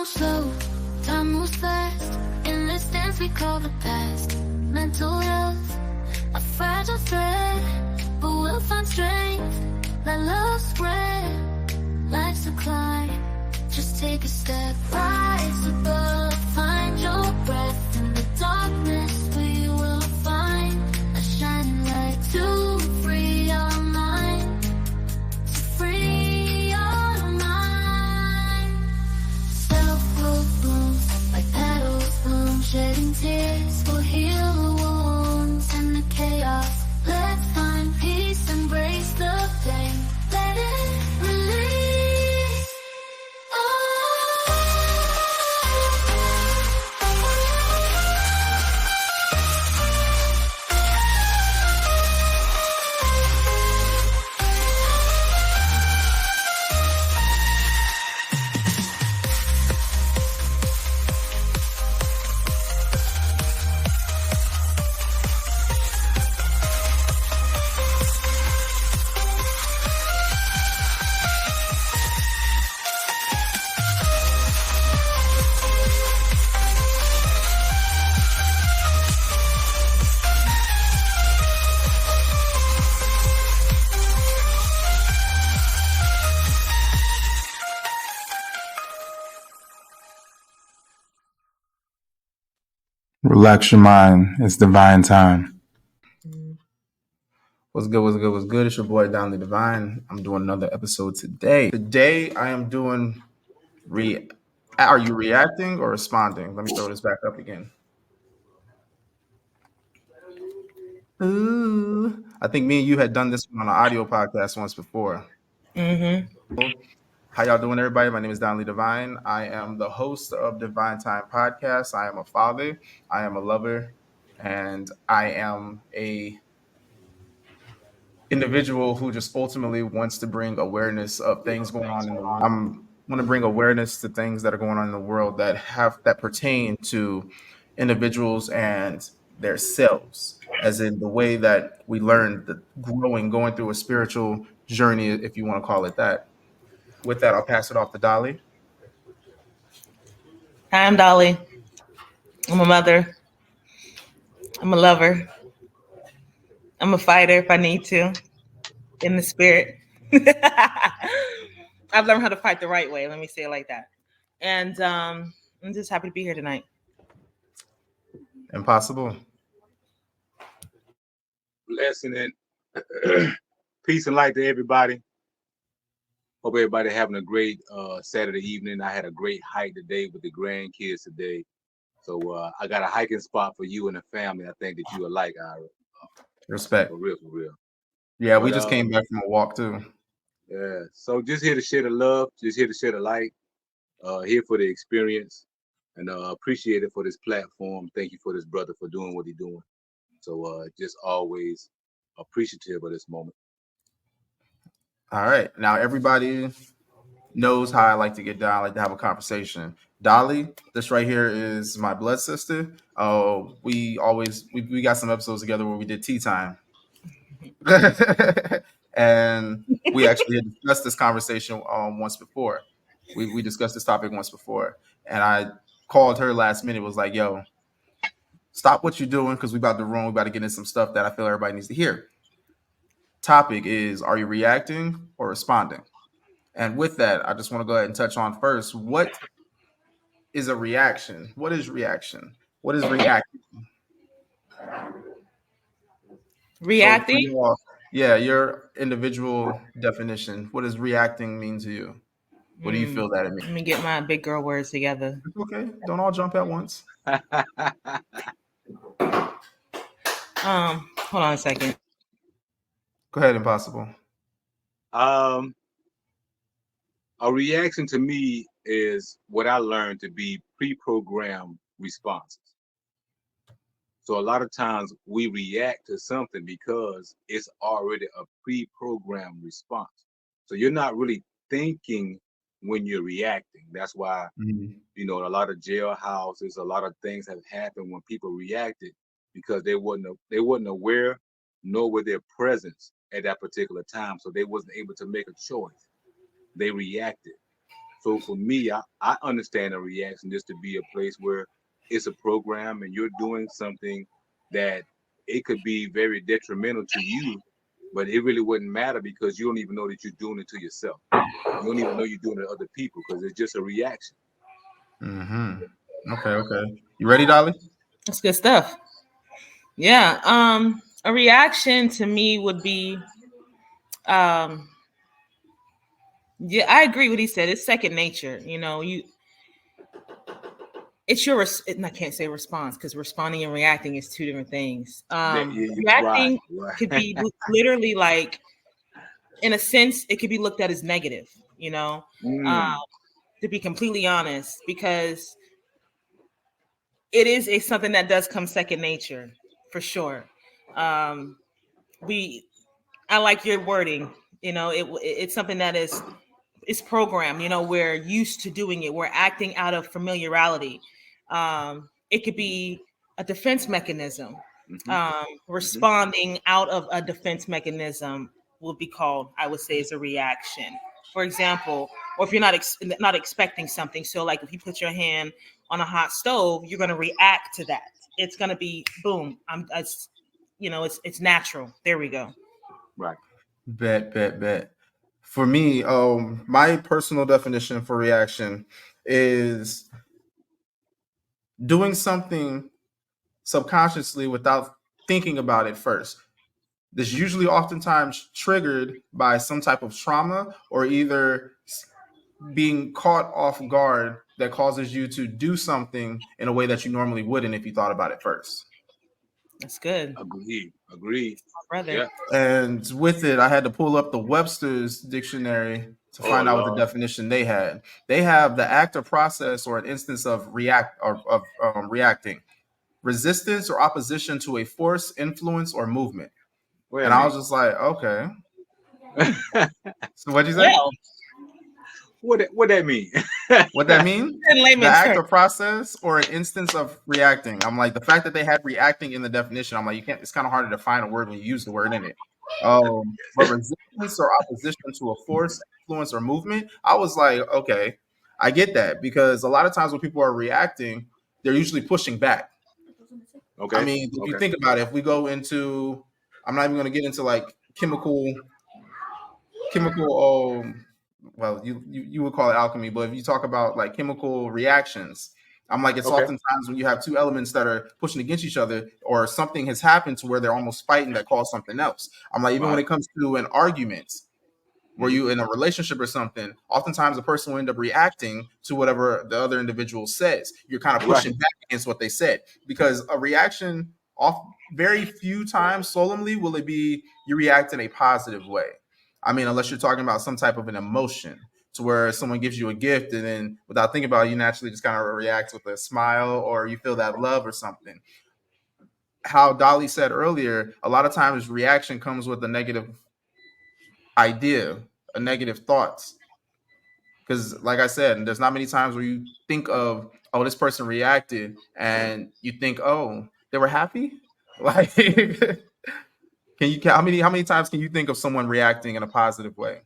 moves slow, time moves fast. In this dance we call the past. Mental health, a fragile thread, but we'll find strength. Let love spread, life's a climb. Just take a step, rise above, find your breath. In the darkness we will find a shining light to free our mind, to free our mind. Self-growth blooms like petals bloom, shedding tears will heal the wounds and the chaos. Let's find peace, embrace the pain, let it release. Relax your mind. It's divine time. What's good? What's good? What's good? It's your boy Donley Divine. I'm doing another episode today. Today I am doing Are you reacting or responding? Let me throw this back up again. Ooh. I think me and you had done this one on an audio podcast once before. How y'all doing, everybody? My name is Donley Divine. I am the host of Divine Time Podcast. I am a father. I am a lover, and I am a individual who just ultimately wants to bring awareness of things going on in the world. I want to bring awareness to things that are going on in the world that pertain to individuals and their selves, as in the way that we learn the going through a spiritual journey, if you want to call it that. With that, I'll pass it off to Dolly. Hi, I'm Dolly. I'm a mother. I'm a lover. I'm a fighter if I need to, in the spirit. I've learned how to fight the right way. Let me say it like that. And I'm just happy to be here tonight. Impossible. Blessing and peace and light to everybody. Hope everybody having a great Saturday evening. I had a great hike today with the grandkids today. So I got a hiking spot for you and the family. I think that you will like, Ira. Respect. For real, for real. Yeah, we just came back from a walk too. Yeah. So just here to share the love, just here to share the light, here for the experience, and appreciate it for this platform. Thank you for this brother for doing what he's doing. So just always appreciative of this moment. All right. Now everybody knows how I like to get down. I like to have a conversation. Dolly, this right here is my blood sister. We got some episodes together where we did tea time. And we actually had discussed this conversation once before. We discussed this topic once before. And I called her last minute, was like, yo, stop what you're doing because we about to run. We about to get into some stuff that I feel everybody needs to hear. Topic is, are you reacting or responding? And with that, I just want to go ahead and touch on first, what is a reaction? What is reaction? What is reacting? Reacting? So, yeah, your individual definition. What does reacting mean to you? What do you feel that it means? Let me get my big girl words together. Okay, don't all jump at once. Hold on a second. Go ahead, Impossible. A reaction to me is what I learned to be pre-programmed responses. So a lot of times we react to something because it's already a pre-programmed response. So you're not really thinking when you're reacting. That's why, you know, a lot of jailhouses, a lot of things have happened when people reacted because they wasn't aware, nor were their presence at that particular time. So they wasn't able to make a choice. They reacted. So for me, I understand a reaction just to be a place where it's a program and you're doing something that it could be very detrimental to you, but it really wouldn't matter because you don't even know that you're doing it to yourself. You don't even know you're doing it to other people because it's just a reaction. Okay, okay. You ready, Dolly? That's good stuff. Yeah. A reaction to me would be, um, yeah, I agree with what he said. It's second nature. You know, it's your, I can't say response because responding and reacting is two different things. That yeah, right, Reacting right. could be literally like, in a sense, it could be looked at as negative, you know, uh, Mm, to be completely honest, because it is something that does come second nature for sure. Um, we, I like your wording. You know, it's something that is programmed. You know, we're used to doing it. We're acting out of familiarity. It could be a defense mechanism. hmm hmm Responding out of a defense mechanism will be called, I would say, is a reaction. For example, or if you're not expecting something. So, like if you put your hand on a hot stove, you're going to react to that. It's going to be boom. It's natural. There we go. Right. Bet, bet, bet. For me, my personal definition for reaction is doing something subconsciously without thinking about it first. This usually oftentimes triggered by some type of trauma or either being caught off guard that causes you to do something in a way that you normally wouldn't if you thought about it first. That's good, Agreed. Agreed. my brother. Yeah. And with it, I had to pull up the Webster's dictionary to Oh find out what the Lord. definition they had. They have the act or process or an instance of reacting, resistance or opposition to a force, influence, or movement. Wait a And I was minute. just like, okay. So what'd you say? Well, What that mean? What that mean? in The layman's act terms. or process or an instance of reacting. I'm like, the fact that they had reacting in the definition, I'm like, you can't, it's kind of hard to define a word when you use the word in it. But resistance or opposition to a force, influence, or movement, I was like, okay, I get that because a lot of times when people are reacting, they're usually pushing back. I Okay. mean, if you Okay. think about it, if we go into, I'm not even going to get into like chemical well you would call it alchemy, but if you talk about like chemical reactions, I'm like it's Okay. oftentimes when you have two elements that are pushing against each other or something has happened to where they're almost fighting that cause something else. I'm like even when Right. it comes to an argument where hmm you in a relationship or something, oftentimes the person will end up reacting to whatever the other individual says. You're kind of Right. pushing back against what they said because a reaction off very few times solemnly will it be you react in a positive way. I mean, unless you're talking about some type of an emotion to where someone gives you a gift and then without thinking about it, you naturally just kind of react with a smile or you feel that love or something. How Dolly said earlier, a lot of times reaction comes with a negative idea, a negative thoughts. Because, like I said, there's not many times where you think of, oh, this person reacted, and you think, oh, they were happy. Like, can you how many times can you think of someone reacting in a positive way?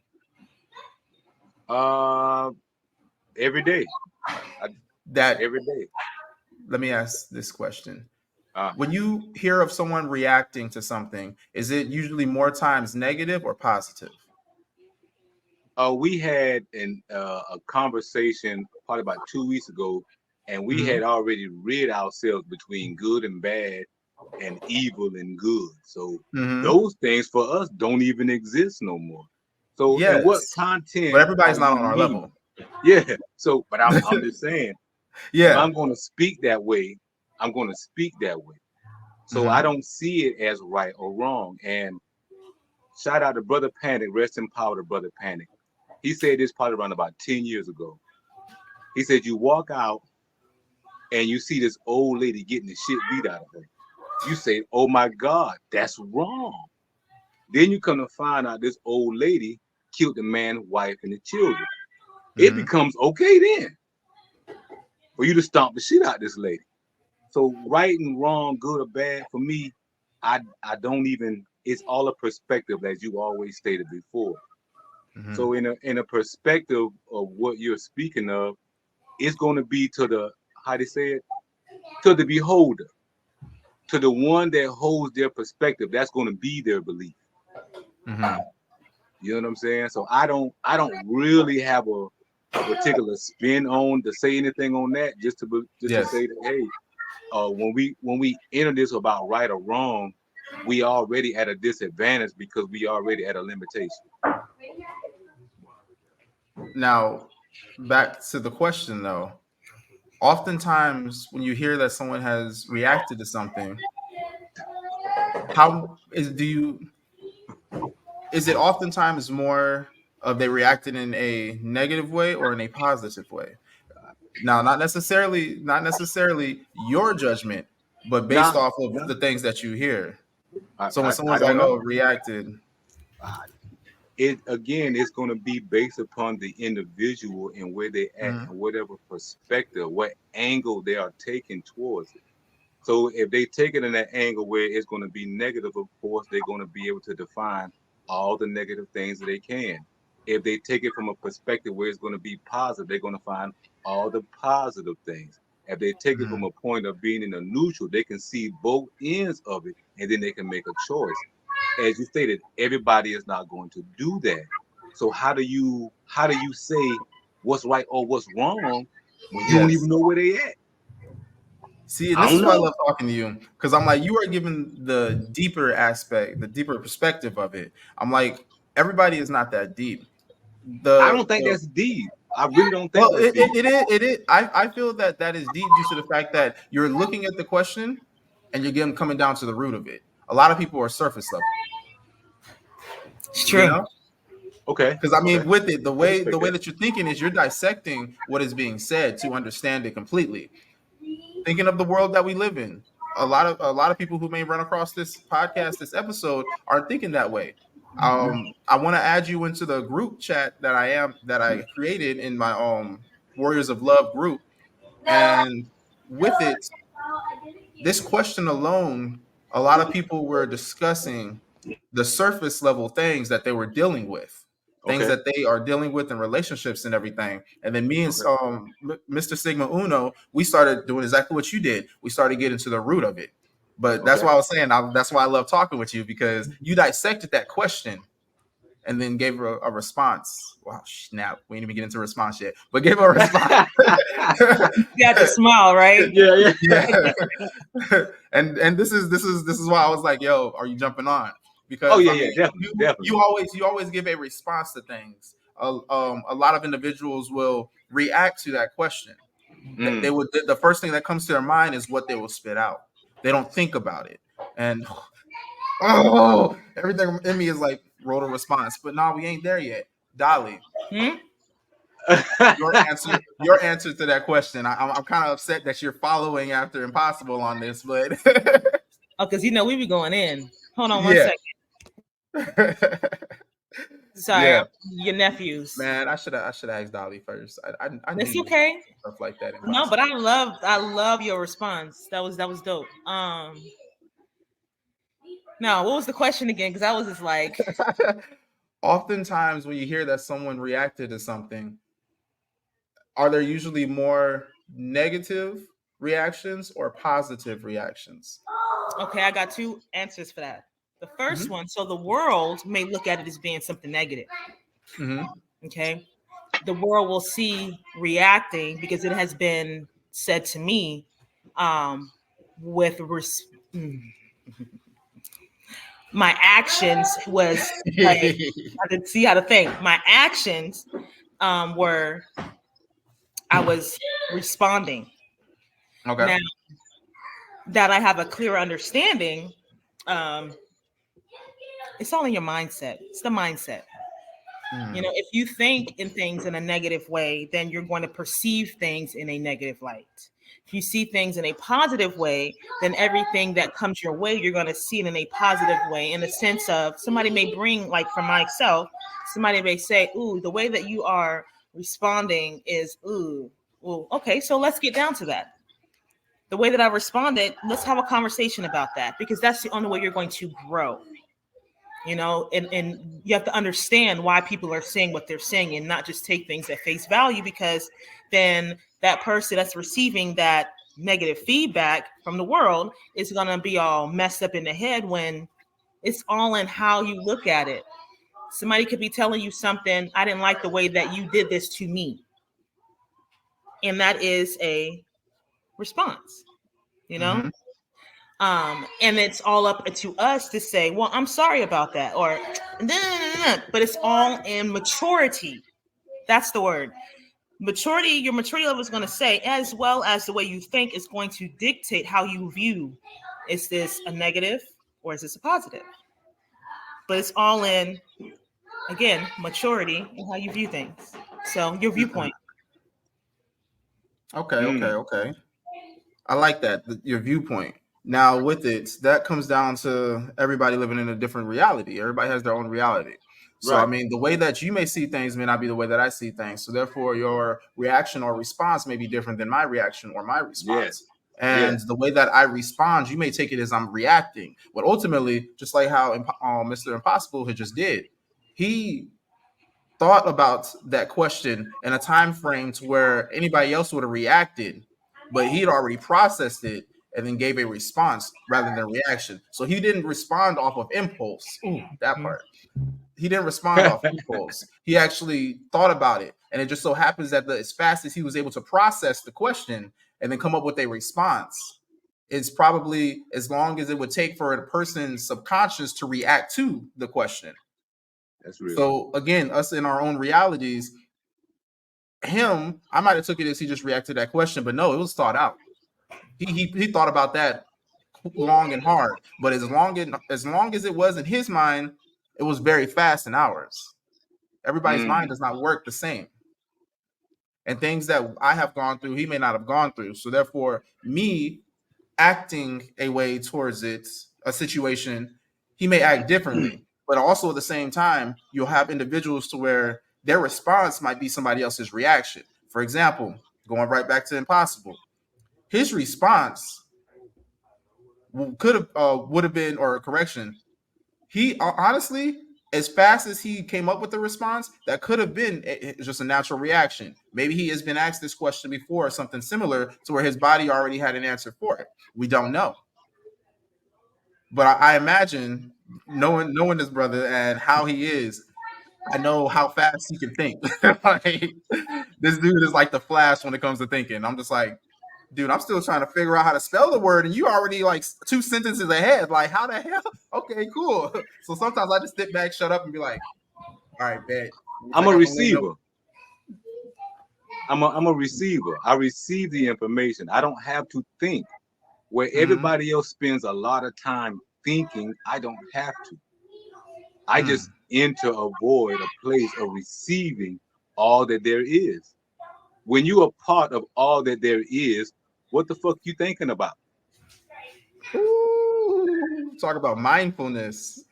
Uh, every day. I, That every day. let me ask this question: Uh, when you hear of someone reacting to something, is it usually more times negative or positive? we had a conversation probably about 2 weeks ago, and we Hmm. had already rid ourselves between good and bad and evil and good. So Hmm. those things for us don't even exist no more. So in what Yes, but content everybody's are not you on our level. meaning? Yeah. So, but I'm just saying, if Yeah. I'm going to speak that way, I'm going to speak that way. So I Hmm. don't see it as right or wrong. And shout out to Brother Panic, rest in power to Brother Panic. He said this probably around about 10 years ago. He said, you walk out and you see this old lady getting the shit beat out of her. You say, oh my God, that's wrong. Then you come to find out this old lady killed the man, wife, and the children. It Hmm. becomes okay then for you to stomp the shit out of this lady. So right and wrong, good or bad, for me, I don't even. It's all a perspective, as you always stated before. Mm-hmm. So in a perspective of what you're speaking of, it's going to be to the, how they say it, to the beholder, to the one that holds their perspective. That's going to be their belief. Mm-hmm. You know what I'm saying? So I don't really have a particular spin on to say anything on that. Just to Yes. say that, hey, when we enter this about right or wrong, we already at a disadvantage because we already at a limitation. Now, back to the question though. Oftentimes, when you hear that someone has reacted to something, how is do you is it oftentimes more of they reacted in a negative way or in a positive way? Now, not necessarily your judgment, but based Nah, off of nah, the things that you hear. I, So when I, I someone's like, don't "Oh, know. reacted," It again, it's going to be based upon the individual and where they at mhm, and whatever perspective, what angle they are taking towards it. So if they take it in that angle where it's going to be negative, of course, they're going to be able to define all the negative things that they can. If they take it from a perspective where it's going to be positive, they're going to find all the positive things. If they take it from mhm. a point of being in a neutral, they can see both ends of it and then they can make a choice. As you stated, everybody is not going to do that. So how do you say what's right or what's wrong when you don't Yes. even know where they at? See, and I this don't is why I know. love talking to you because I'm like, you are given the deeper aspect, the deeper perspective of it. I'm like, everybody is not that deep. I don't think The that's deep. I really don't think Well, that's it, deep. it, it is. It is. I feel that that is deep due to the fact that you're looking at the question and you're getting coming down to the root of it. A lot of people are surface level, It's you true. know, Okay, because I okay, mean, with it, the I way the respect way that. that you're thinking is you're dissecting what is being said to understand it completely. Thinking of the world that we live in, a lot of people who may run across this podcast, this episode, aren't thinking that way. I want to add you into the group chat that I created in my Warriors of Love group, and with it, this question alone, a lot of people were discussing the surface level things that they were dealing with, things Okay, that they are dealing with in relationships and everything. And then me and okay. Mr. Sigma Uno, we started doing exactly what you did. We started getting to the root of it. But that's Okay. why I was saying that's why I love talking with you because you dissected that question and then gave a response. Wow, snap! We ain't even get into response yet, but gave a response. You got to smile, right? Yeah, yeah. Yeah. And this is why I was like, yo, are you jumping on? Oh Because yeah, I mean, yeah, definitely, definitely. you always give a response to things. A lot of individuals will react to that question. They Mm. would the first thing that comes to their mind is what they will spit out. They don't think about it, and everything in me is like wrote a response. But no, we ain't there yet. Dolly, Hmm? your answer to that question. I'm kind of upset that you're following after Impossible on this, but Oh, because we be going in. Hold on one yeah, second. Sorry, yeah, your nephews. man. I should have asked Dolly first. I knew It's you was gonna okay. say stuff like that. No, but Impossible. I love your response. That was dope. Now what was the question again? Because I was just like, Oftentimes, when you hear that someone reacted to something, are there usually more negative reactions or positive reactions? okay, I got two answers for that. The first Hmm. one, so the world may look at it as being something negative. Hmm. Okay, the world will see reacting because it has been said to me, um, with my actions was like I didn't see how to think. My actions were I was responding. Okay. Now that I have a clear understanding, um, it's all in your mindset. It's the mindset. Hmm. If you think in things in a negative way, then you're going to perceive things in a negative light. If you see things in a positive way, then everything that comes your way, you're going to see it in a positive way. In the sense of somebody may bring, like for myself, somebody may say, "Ooh, the way that you are responding is ooh." Well, okay, so let's get down to that. The way that I responded, let's have a conversation about that because that's the only way you're going to grow. and you have to understand why people are saying what they're saying and not just take things at face value, because then that person that's receiving that negative feedback from the world is going to be all messed up in the head, when it's all in how you look at it. Somebody could be telling you something, I didn't like the way that you did this to me. And that is a response, you know? Mm-hmm. And it's all up to us to say, well, I'm sorry about that, or nah, nah, nah. But it's all in maturity. That's the word. Maturity, your maturity level is going to say, as well as the way you think is going to dictate how you view. Is this a negative or is this a positive? But it's all in, again, maturity and how you view things. So your viewpoint. Okay, okay, Mm, okay. I like that, your viewpoint. Now, with it, that comes down to everybody living in a different reality. Everybody has their own reality. So, I right. mean, the way that you may see things may not be the way that I see things. So, therefore, your reaction or response may be different than my reaction or my Yes. response. And Yes. the way that I respond, you may take it as I'm reacting. But ultimately, just like how Mr. Impossible had just did, he thought about that question in a time frame to where anybody else would have reacted, but he'd already processed it and then gave a response rather than reaction. So he didn't respond off of impulse. Ooh, that part. He didn't respond off impulse. He actually thought about it. And it just so happens that as fast as he was able to process the question and then come up with a response, it's probably as long as it would take for a person's subconscious to react to the question. That's real. So again, us in our own realities, I might have took it as he just reacted to that question, but no, it was thought out. He thought about that long and hard. But as long as it was in his mind, it was very fast in ours. Everybody's mind Mm, does not work the same. And things that I have gone through, he may not have gone through. So therefore, me acting a way towards it, a situation, he may act differently. But also at the same time, you'll have individuals to where their response might be somebody else's reaction. For example, going right back to Impossible, his response could have would have been, or correction, he honestly, as fast as he came up with the response, that could have been just a natural reaction. Maybe he has been asked this question before or something similar to where his body already had an answer for it. We don't know. But I imagine knowing this brother and how he is, I know how fast he can think. Like, this dude is like the Flash when it comes to thinking. I'm just like, dude, I'm still trying to figure out how to spell the word, and you already like two sentences ahead. Like, how the hell? Okay, cool. So sometimes I just sit back, shut up, and be like, all right, bet. Looks I'm like a I'm gonna win. receiver. I'm a receiver. I receive the information. I don't have to think. Where Mm-hmm. everybody else spends a lot of time thinking, I don't have to. I just enter a void, a place of receiving all that there is. When you are part of all that there is, what the fuck you thinking about? Ooh, talk about mindfulness.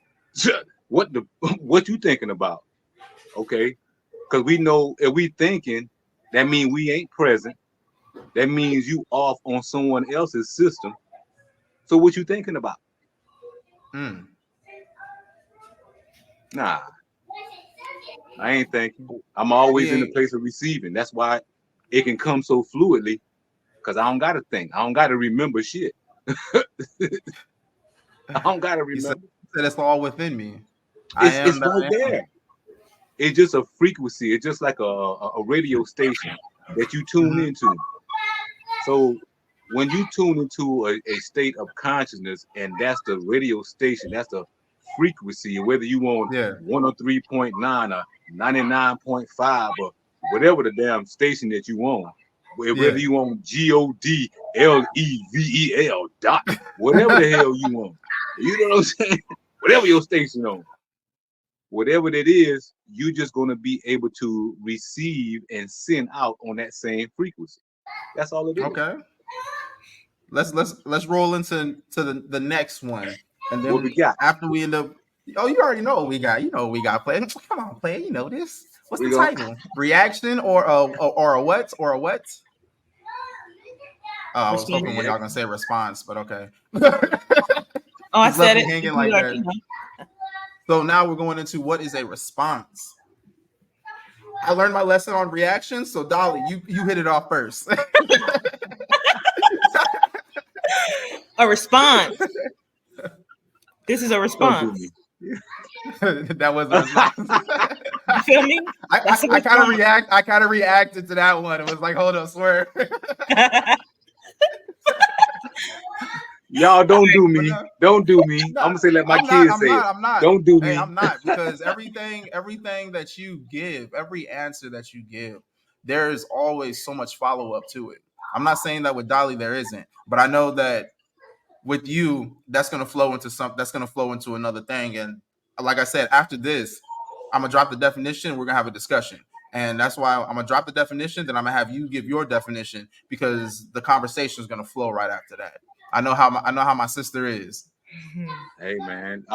What the what you thinking about? Okay, because we know if we thinking, that means we ain't present. That means you off on someone else's system. So what you thinking about? Mm. Nah, I ain't thinking. I'm We always in the ain't. place of receiving. That's why it can come so fluidly, because I don't gotta think. I don't gotta remember shit. I don't gotta He said, remember. it's all within me. I It's am that right I am. there. It's just a frequency. It's just like a radio station that you tune Mm-hmm. into. So when you tune into a state of consciousness, and that's the radio station, that's the frequency, whether you want Yeah. 103.9 or 99.5 or whatever the damn station that you want, whether Yeah. you want GODLEVEL dot, whatever the hell you want. You know what I'm saying? Whatever your station on, whatever that is, you're just going to be able to receive and send out on that same frequency. That's all it is. Okay. Let's roll into the next one, and What we then got? after we end up, oh, you already know what we got. You know what we got. Play. Come on, play. You know this. What's We the going title? Reaction or a what or a what? Oh, I was Response. hoping when y'all react. gonna say response, but okay. Oh, I Just left said me it. hanging You like are, that. So now we're going into what is a response. I learned my lesson on reactions. So Dolly, you hit it off first. A response. This is a Don't do response. me. That was a response. You feel me? That's a I kind of response. I kind of reacted to that one. It was like, hold up, swear. Y'all don't do But me. no, Don't do me. no, I'm gonna say let my I'm not. kids I'm say it. not. I'm not. Don't do Hey, me. I'm not because everything that you give, every answer that you give, there is always so much follow up to it. I'm not saying that with Dolly there isn't, but I know that with you, that's gonna flow into something. That's gonna flow into another thing. And like I said, after this, I'm gonna drop the definition. We're gonna have a discussion, and that's why I'm gonna drop the definition. Then I'm gonna have you give your definition because the conversation is gonna flow right after that. I know how my sister is. Hey man,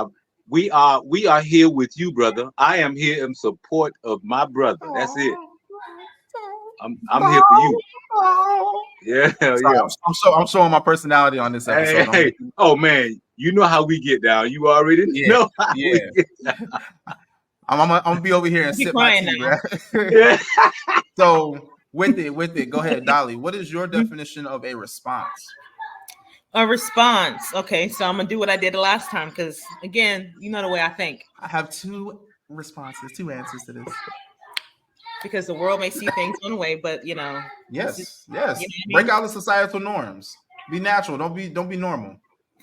we are here with you, brother. I am here in support of my brother. That's it. I'm here for you. Yeah, Sorry, yeah. I'm showing my personality on this Hey, episode. I'm hey. making, Oh man, you know how we get down. You already yeah, know how we yeah. get. I'm gonna be over here and Don't be sip my crying tea, now. right? Yeah. So with it, go ahead, Dolly. What is your definition of a response? A response. Okay, so I'm gonna do what I did the last time because again, you know the way I think. I have two responses, two answers to this. Because the world may see things one way, but this is Yes, yes. you know what I Break mean? out the societal norms. Be natural. Don't be normal.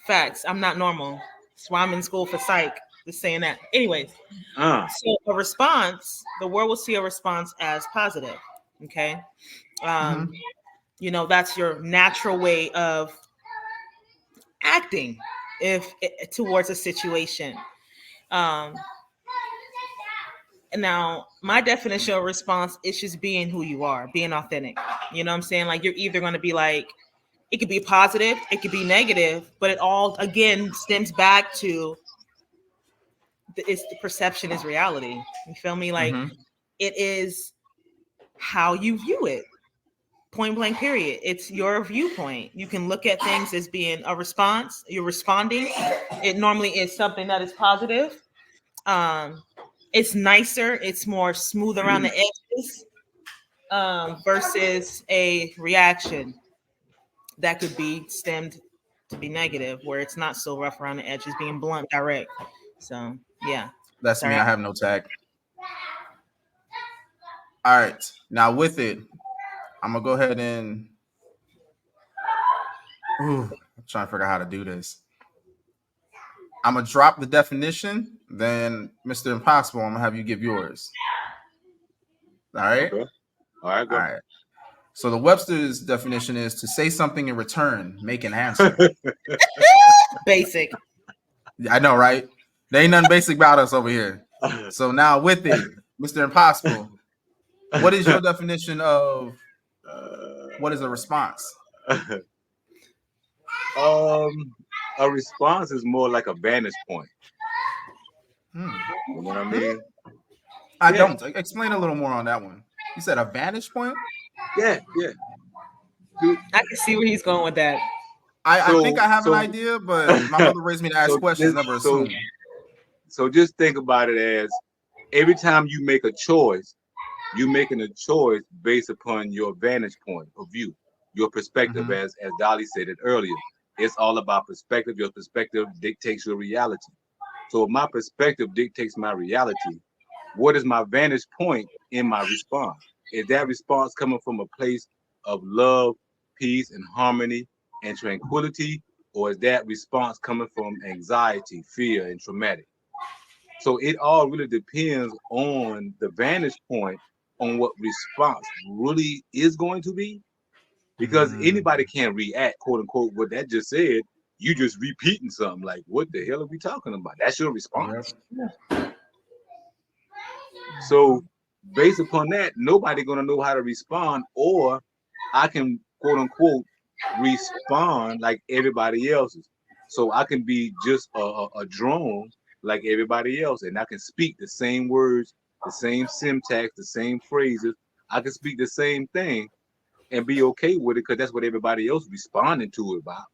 Facts. I'm not normal. That's why I'm in school for psych. Just saying that. Anyways, Uh, so a response, the world will see a response as positive. Okay. Um, Hmm. that's your natural way of acting if towards a situation. Um, now my definition of response is just being who you are, being authentic. You know what I'm saying? Like you're either going to be like, it could be positive, it could be negative, but it all again stems back to it's the perception is reality. You feel me? Like Hmm. it is how you view it. Point blank period. It's your viewpoint. You can look at things as being a response. You're responding. It normally is something that is positive. Um, it's nicer. It's more smooth around the edges versus a reaction that could be stemmed to be negative, where it's not so rough around the edges, being blunt, direct. So yeah. That's me. Sorry. I have no tag. All right. Now with it, I'm gonna go ahead and I'm trying to figure out how to do this. I'm gonna drop the definition, then Mr. Impossible, I'm gonna have you give yours. All right? okay. All right, All go. right. So the Webster's definition is to say something in return, make an answer. Basic. I know, right? There ain't nothing basic about us over here. So now with it, Mr. Impossible, what is your definition of what is a response? um, a response is more like a vantage point. Hmm. You know what I mean? I Yeah, don't. Explain a little more on that one. You said a vantage point? yeah, yeah. Dude, I can see where he's going with that. I think So, I have an so, idea, but my mother raised me to ask so questions, this, never so, assume. so just think about it as every time you make a choice, you're making a choice based upon your vantage point of view, your perspective, Hmm. as Dolly said it earlier. It's all about perspective. Your perspective dictates your reality. So if my perspective dictates my reality, what is my vantage point in my response? Is that response coming from a place of love, peace, and harmony and tranquility? Or is that response coming from anxiety, fear, and traumatic? So it all really depends on the vantage point on what response really is going to be, because anybody Mm. can react, quote unquote, what that just said. You just repeating something like, what the hell are we talking about? That's your Yep. response. So based upon that, nobody gonna know how to respond, or I can quote unquote respond like everybody else's. So I can be just a drone like everybody else, and I can speak the same words, the same syntax, the same phrases. I can speak the same thing and be okay with it because that's what everybody else responding to it about.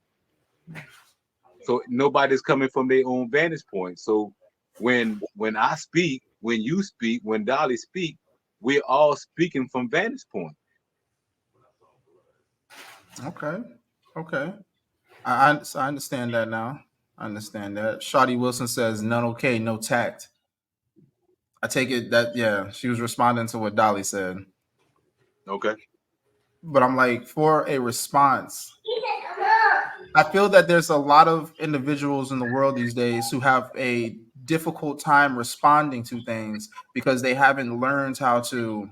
So nobody's coming from their own vantage point. So when I speak, when you speak, when Dolly speak, we're all speaking from vantage point. Okay. Okay. I understand that now. I understand that. Shawty Wilson says none okay, no tact. I take it that yeah, she was responding to what Dolly said. Okay. But I'm like, for a response, I feel that there's a lot of individuals in the world these days who have a difficult time responding to things because they haven't learned how to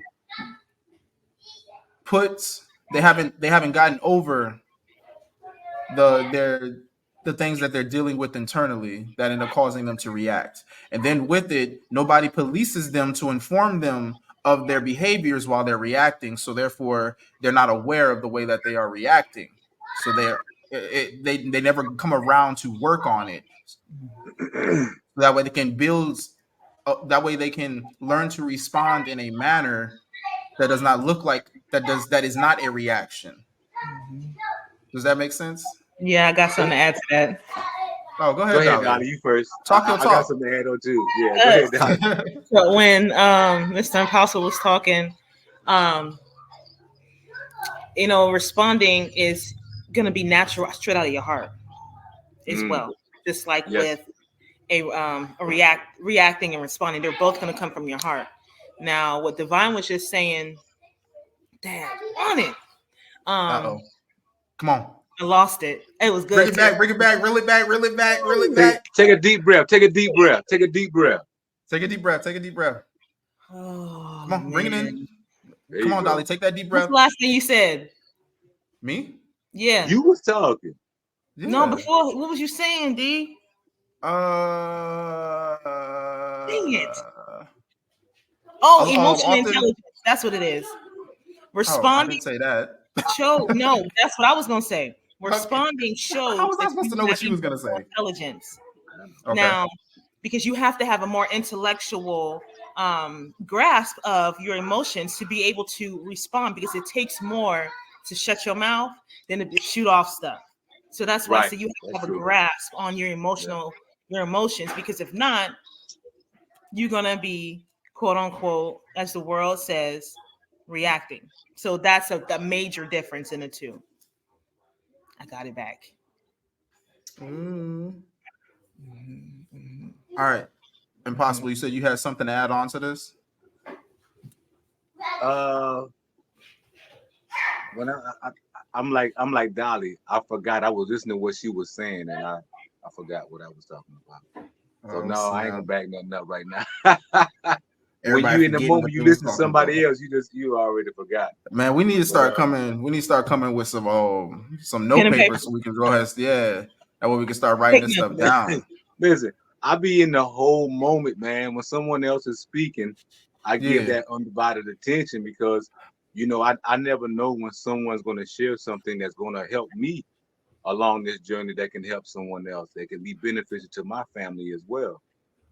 put they haven't gotten over their the things that they're dealing with internally that end up causing them to react. And then with it, nobody polices them to inform them of their behaviors while they're reacting. So therefore, they're not aware of the way that they are reacting. So they never come around to work on it. That way they can build. That way they can learn to respond in a manner that does not look like that is not a reaction. Does that make sense? Yeah, I got something to add to that. Oh, go Go ahead, ahead, Dolly. Dolly. You first. Talk your I got talk. something to add on too. Yeah, go Uh, ahead, Dolly. so when Mr. Impossible was talking, um, responding is gonna be natural, straight out of your heart as Mm, well. Just like yes. with a reacting and responding, they're both gonna come from your heart. Now, what Divine was just saying, Dad, on it. Uh Um, oh. Come on. I lost it. It was Bring good it too. back. Bring it back. Reel it back. Reel it back. Reel it Take back. take a deep breath. Take a deep breath. Take a deep breath. Take a deep breath. Take a deep breath. Come Oh on. Bring it in. man, There Come you on, Dolly. go. Take that deep what's breath. the last thing you said? Me? Yeah. You was talking. No, Yeah. before what was you saying, D? Uh. Dang it. Oh, emotional Often. intelligence. That's what it is. Oh, I Responding didn't say that. no, that's what I was gonna say. Okay. Responding How shows was I that supposed you to know have what she was gonna emotional say? intelligence. Okay. Now, because you have to have a more intellectual grasp of your emotions to be able to respond, because it takes more to shut your mouth than to shoot off stuff. So that's why I Right. say you have to That's have a true. grasp on Yeah. your emotions, because if not, you're gonna be quote unquote, as the world says, reacting. So that's a major difference in the two. I got it back. Mm. Mhm, mhm, All right. mhm. Impossible. You said you had something to add on to this. Uh, when I'm like Dolly. I forgot. I was listening to what she was saying, and I forgot what I was talking about. So Oh no, I ain't snap! gonna back nothing up right now. When Everybody you in the forgetting what moment, they you was listen to talking about. somebody else. You already forgot. Man, we need to But start coming. We need to start coming with some Pen note and paper paper. so we can go ahead. Yeah, that way we can start writing Take this stuff notes. down. listen, I be in the whole moment, man. When someone else is speaking, I give Yeah, that undivided attention because I never know when someone's gonna share something that's gonna help me along this journey that can help someone else. That can be beneficial to my family as well.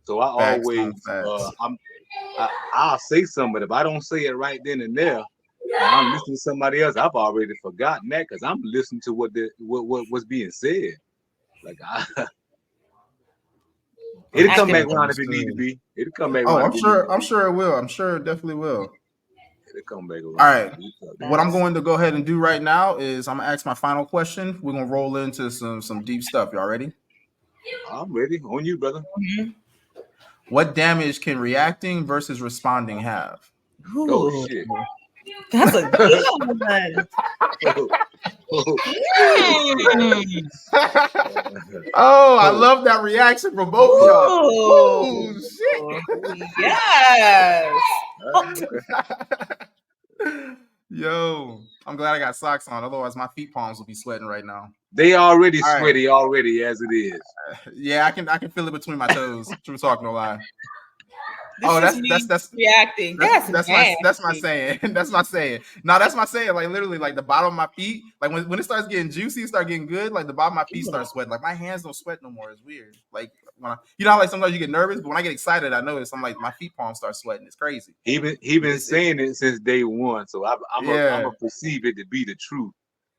So I facts on always facts. I'll say something, but if I don't say it right then and there, and I'm listening to somebody else, I've already forgotten that because I'm listening to what was being said. Like it'll come Active. back Understood. around if it need to Understood. be. It'll come back Oh, around I'm if it need to sure. I'm be. sure it will. I'm sure it definitely will. It'll come back All around. right. We talk What about I'm Facts. going to go ahead and do right now is I'm gonna ask my final question. We're gonna roll into some deep stuff. Y'all ready? it. I'm ready. On you, brother. Mhm. What damage can reacting versus responding have? Oh Ooh, shit. that's a good one. oh, oh, oh shit. Mm. Oh, I Oh, love that reaction from both of oh, y'all. Ooh, Oh shit. yes. Oh, okay. Yo, I'm glad I got socks on. Otherwise, my feet palms will be sweating right now. They already All right. sweaty already as it is. Yeah, I can feel it between my toes. True talk, no lie. this Oh, is that's me that's that's reacting. that's That's that's my nasty. saying. That's my saying. No, that's my saying. Like literally, like the bottom of my feet. Like when it starts getting juicy, start getting good. Like the bottom of my feet start sweating. Like my hands don't sweat no more. It's weird. Like when how, like sometimes you get nervous, but when I get excited, I notice I'm like my feet palms start sweating. It's crazy. He been It's saying it since day one, so I'm a yeah. perceive it to be the truth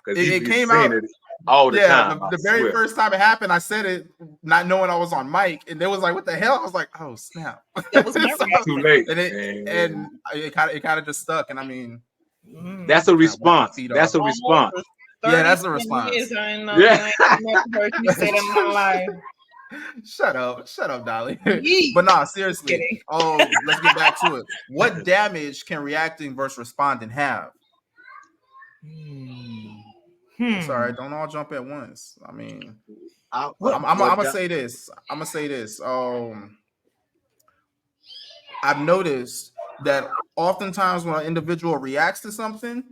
because It, he it been came saying out. it. all the Yeah, time. I the very swear. first time it happened, I said it not knowing I was on mic, and they was like, "What the hell?" I was like, "Oh snap!" That was my So, Too reaction. late, and and it kind of just stuck, and I mean, Mm. that's a kind of wiped my response. feet That's off. a Almost response. for Yeah, 30 that's a some years, response. I ain't know, Yeah. I ain't never heard you say that in my life. Shut up, Dolly. Yeet. But nah, Just seriously. kidding. Oh, let's get back to it. What damage can reacting versus responding have? Hmm. It's all right. Hmm. Don't all jump at once. I mean, What? I'm What gonna say this. I'm gonna say this. I've noticed that oftentimes when an individual reacts to something,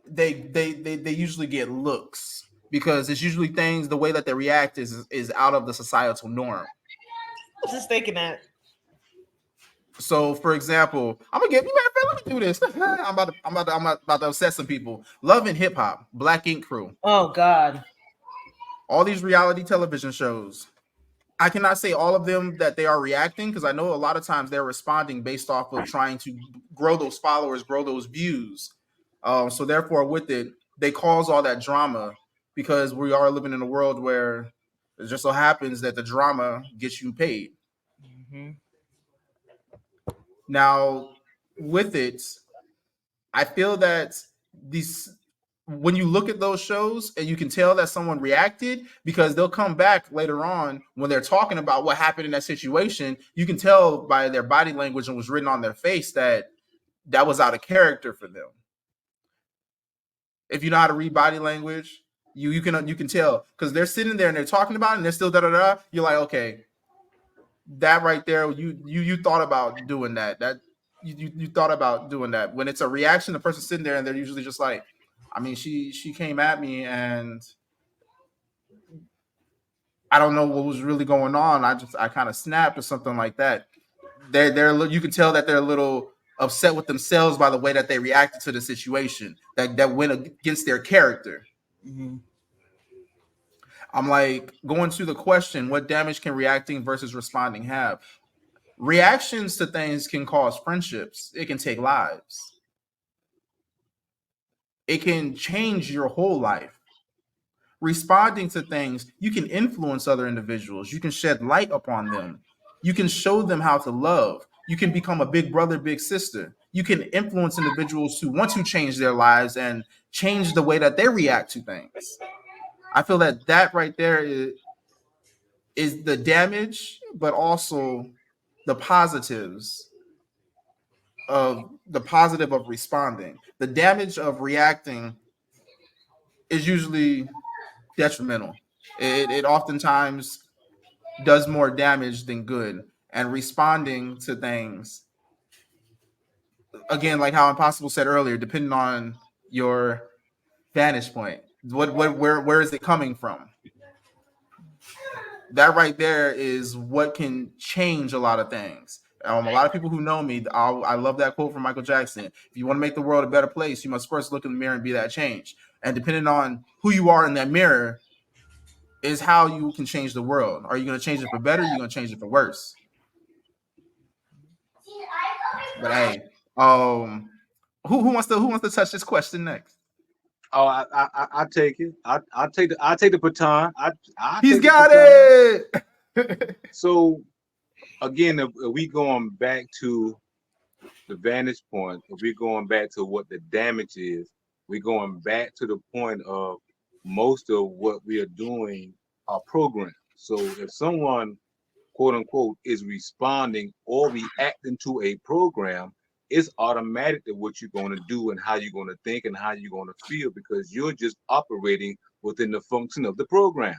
they usually get looks because it's usually things the way that they react is out of the societal norm. I was just thinking that. So, for example, I'm gonna get you man. Let me do this. I'm about to upset some people. Love and Hip Hop, Black Ink Crew, Oh God. all these reality television shows. I cannot say all of them that they are reacting because I know a lot of times they're responding based off of trying to grow those followers, grow those views. So therefore, with it, they cause all that drama because we are living in a world where it just so happens that the drama gets you paid. Hmm. Now, with it, I feel that these when you look at those shows and you can tell that someone reacted because they'll come back later on when they're talking about what happened in that situation, you can tell by their body language and was written on their face that that was out of character for them. If you know how to read body language, you can tell because they're sitting there and they're talking about it and they're still da da da. You're like, okay, that right there, you thought about doing that. That you thought about doing that. When it's a reaction, the person sitting there and they're usually just like, I mean, she came at me and I don't know what was really going on. I kind of snapped or something like that. You can tell that they're a little upset with themselves by the way that they reacted to the situation that went against their character. Hmm. I'm like going to the question, what damage can reacting versus responding have? Reactions to things can cause friendships. It can take lives. It can change your whole life. Responding to things, you can influence other individuals. You can shed light upon them. You can show them how to love. You can become a big brother, big sister. You can influence individuals who want to change their lives and change the way that they react to things. I feel that that right there is the damage, but also the positives of the positive of responding. The damage of reacting is usually detrimental. It oftentimes does more damage than good. And responding to things, again, like how Impossible said earlier, depending on your vantage point, where is it coming from? That right there is what can change a lot of things. A lot of people who know me, I love that quote from Michael Jackson. If you want to make the world a better place, you must first look in the mirror and be that change. And depending on who you are in that mirror, is how you can change the world. Are you going to change it for better? Or are you going to change it for worse? But hey, who wants to touch this question next? Oh, I take it. I take the baton. I He's take the got baton. it. So again, if we going back to the vantage point, if we're going back to what the damage is, we're going back to the point of most of what we are doing are programmed. So if someone, quote unquote, is responding or reacting to a program, it's automatic that what you're going to do and how you're going to think and how you're going to feel because you're just operating within the function of the program.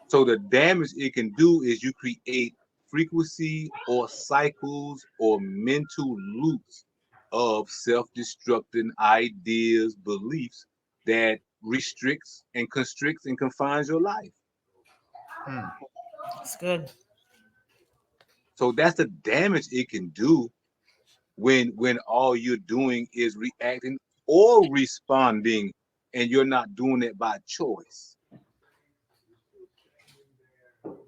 So the damage it can do is you create frequency or cycles or mental loops of self-destructing ideas, beliefs that restricts and constricts and confines your life. Hmm. It's good. So that's the damage it can do when all you're doing is reacting or responding and you're not doing it by choice.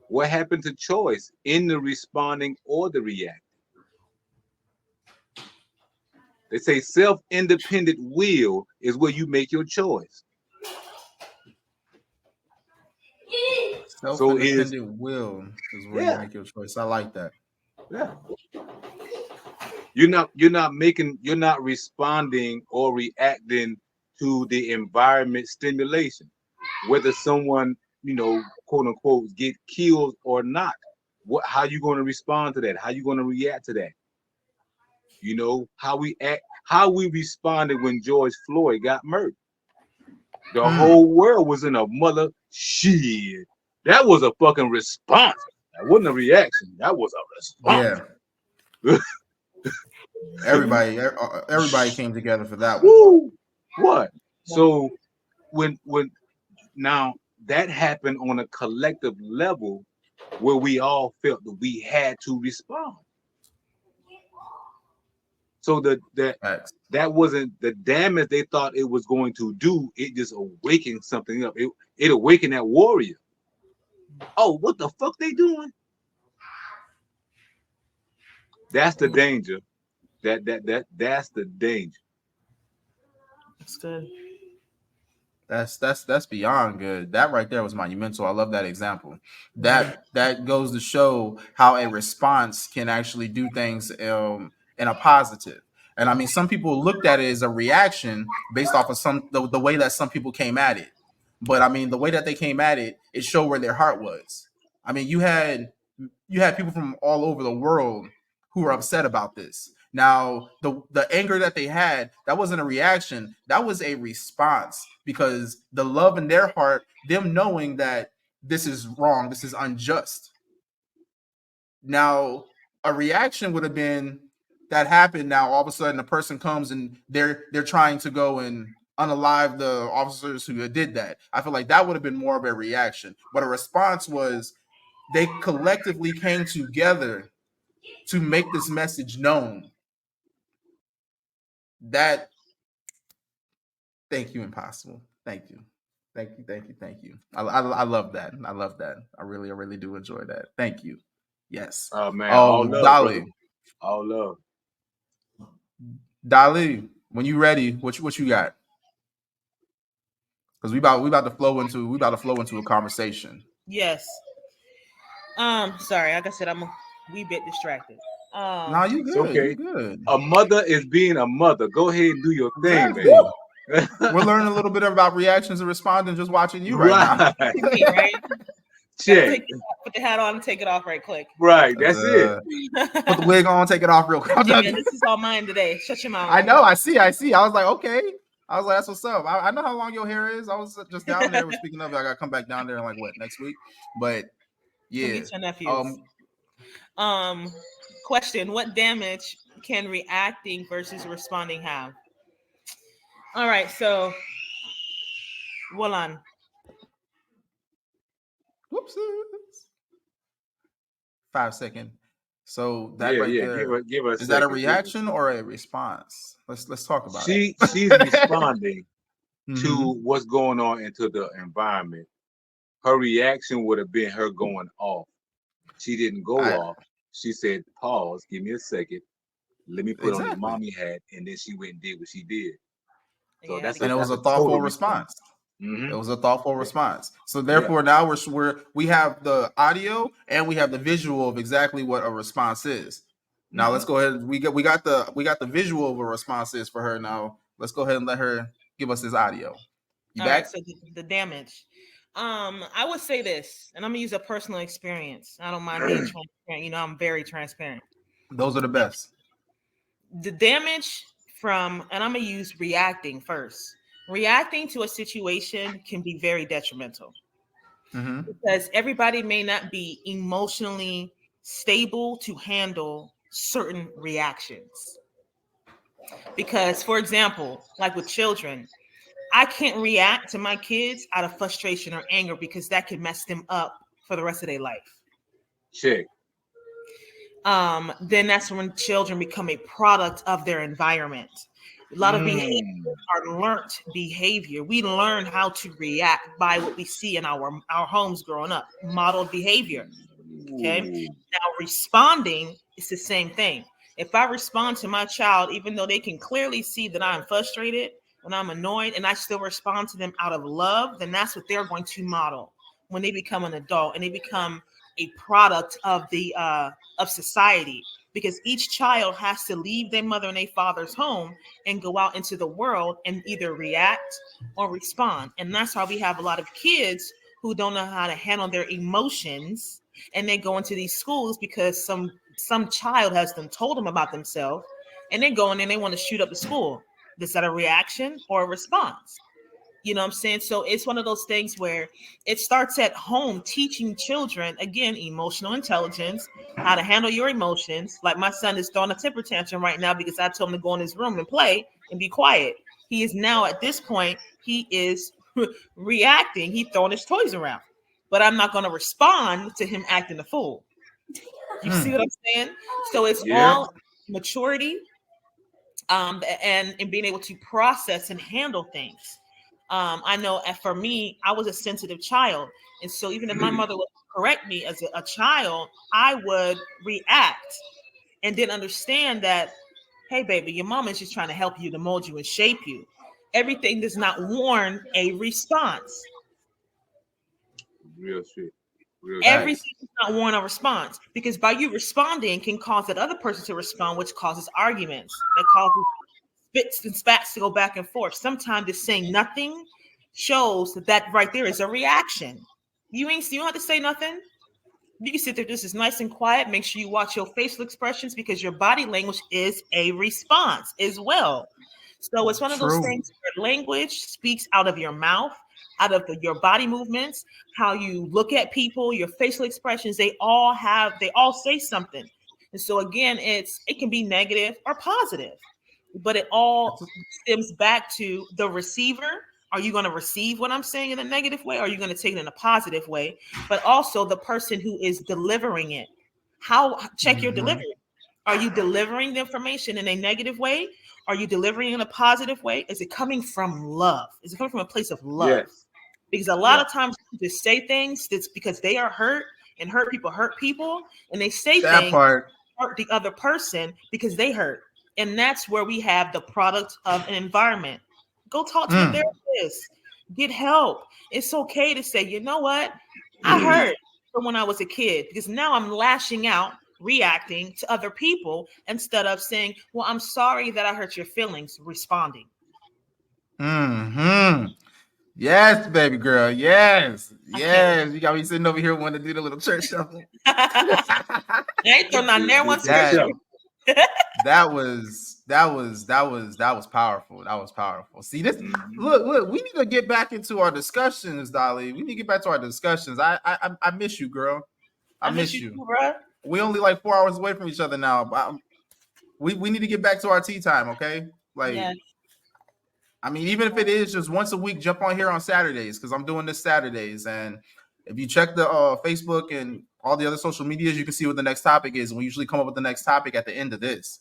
What happened to choice in the responding or the reacting? They say self-independent will is where you make your choice. So is Self-independent will is where you yeah, make your choice. I like that. yeah. You're not responding or reacting to the environment stimulation, whether someone, quote unquote, get killed or not. How you going to respond to that? How you going to react to that? How we responded when George Floyd got murdered. The Mm, whole world was in a mother shit. That was a fucking response. That wasn't a reaction. That was a yeah. response. Everybody came together for that one. Woo! What? Yeah. So when now that happened on a collective level where we all felt that we had to respond. So Facts. that wasn't the damage they thought it was going to do. It just awakened something up. It awakened that warrior. Oh, what the fuck they doing? That's the danger. That's the danger. That's good. That's beyond good. That right there was monumental. I love that example. Mhm. That goes to show how a response can actually do things in a positive. And I mean, some people looked at it as a reaction based off of the way that some people came at it. But I mean, the way that they came at it, it showed where their heart was. I mean, you had people from all over the world who were upset about this. Now, the anger that they had, that wasn't a reaction, that was a response because the love in their heart, them knowing that this is wrong, this is unjust. Now, a reaction would have been that happened. Now, all of a sudden, a person comes and they're trying to go and unalive the officers who did that. I feel like that would have been more of a reaction. But a response was they collectively came together to make this message known. That Thank you, Impossible. Thank you. Thank you. Thank you. Thank you. I love that. I love that. I really do enjoy that. Thank you. Yes. Oh man, all love, brother. Dolly. All love. Dolly, when you ready, what you got? Because we about to flow into a conversation. Yes. Sorry, like I said, I'm a wee bit distracted. Nah, Um, you It's good. You okay. good. A mother is being a mother. Go ahead and do your thing, Exactly. baby. We're learning a little bit about reactions and responding just watching you right now. Right. me, right? Gotta Check. put the hat on and take it off right quick. Right. That's it. Uh, put the wig on, take it off real quick. Yeah, this is all mine today. Shut your mouth. I know. I see. I see. I was like, okay. I was like, that's what's up. I know how long your hair is. I was just down there. Speaking of, I got to come back down there in like what next week. But Come yeah. meet your nephews. Um. Um, Question: what damage can reacting versus responding have? All right, so Wolan. Whoopsies. 5 second. So that Yeah, right yeah. Give there, her give her a is that a second. Give her a reaction second. or a response? Let's talk about She's it. responding Hmm. to what's going on into the environment. Her reaction would have been her going off. She didn't go I off. She said, pause, give me a second. Let me put on this exactly. mommy hat. And then she went and did what she did. So Yeah, I had to And get it was that's a a thoughtful total response. response. Hmm. It was a thoughtful Yeah. response. So Yeah. therefore, now we have the audio and we have the visual of exactly what a response is. Now Hmm. let's go ahead. We got the visual of a response is for her. Now let's go ahead and let her give us this audio. You All right, back? so the damage. I would say this, and I'm gonna use a personal experience. I don't mind being transparent. You know, I'm very transparent. Those are the best. The damage from, and I'm gonna use reacting first. Reacting to a situation can be very detrimental Mm-hmm. because everybody may not be emotionally stable to handle certain reactions. Because, for example, like with children, I can't react to my kids out of frustration or anger because that could mess them up for the rest of their life. Check. Then that's when children become a product of their environment. A lot of behaviors Mm. are learned behavior. We learn how to react by what we see in our homes growing up, modeled behavior. Okay. Ooh. Now responding is the same thing. If I respond to my child, even though they can clearly see that I'm frustrated and I'm annoyed, and I still respond to them out of love, then that's what they're going to model when they become an adult and they become a product of society. Because each child has to leave their mother and their father's home and go out into the world and either react or respond. And that's why we have a lot of kids who don't know how to handle their emotions, and they go into these schools because some child has them told them about themselves, and they go in and they want to shoot up the school. Is that a reaction or a response? You know what I'm saying? So it's one of those things where it starts at home, teaching children, again, emotional intelligence, how to handle your emotions. Like my son is throwing a temper tantrum right now because I told him to go in his room and play and be quiet. He is now at this point, he is reacting. He's throwing his toys around. But I'm not going to respond to him acting a fool. You see what I'm saying? So it's Yeah. all maturity, and being able to process and handle things. I know for me, I was a sensitive child. And so even if my mother would correct me as a child, I would react and didn't understand that, hey, baby, your mom is just trying to help you, to mold you and shape you. Everything does not warrant a response. Real shit. Real shit. Everything Facts. does not warrant a response, because by you responding can cause that other person to respond, which causes arguments, that causes spits and spats to go back and forth. Sometimes just saying nothing shows that that right there is a reaction. You don't have to say nothing. You can sit there just as nice and quiet. Make sure you watch your facial expressions, because your body language is a response as well. So it's one of those True. things where language speaks out of your mouth, out of your body movements, how you look at people, your facial expressions. They all say something. And so again, it can be negative or positive, but it all That's stems back to the receiver. Are you going to receive what I'm saying in a negative way? Or are you going to take it in a positive way? But also the person who is delivering it. Check your mm-hmm. delivery. Are you delivering the information in a negative way? Are you delivering in a positive way? Is it coming from love? Is it coming from a place of love? Yes. Because a lot Yeah. of times you just say things that's because they are hurt, and hurt people, and they say That things part. hurt the other person because they hurt. And that's where we have the product of an environment. Go talk to a Mm. therapist, get help. It's okay to say, you know what? I hurt from when I was a kid, because now I'm lashing out, reacting to other people instead of saying, well, I'm sorry that I hurt your feelings, responding. Hmm. Yes, baby girl. Yes. I can't Yes. You got me sitting over here wanting to do the little church shuffle. I ain't throwing on there one The that scripture. chef. that was powerful. That was powerful. See this? Mhm. Look. We need to get back into our discussions, Dolly. We need to get back to our discussions. I miss you, girl. I I miss miss you you. too, bro. We only like 4 hours away from each other now. But we need to get back to our tea time, okay? Like, Yeah. I mean, even if it is just once a week, jump on here on Saturdays, because I'm doing this Saturdays. And if you check the Facebook and all the other social medias, you can see what the next topic is. We usually come up with the next topic at the end of this.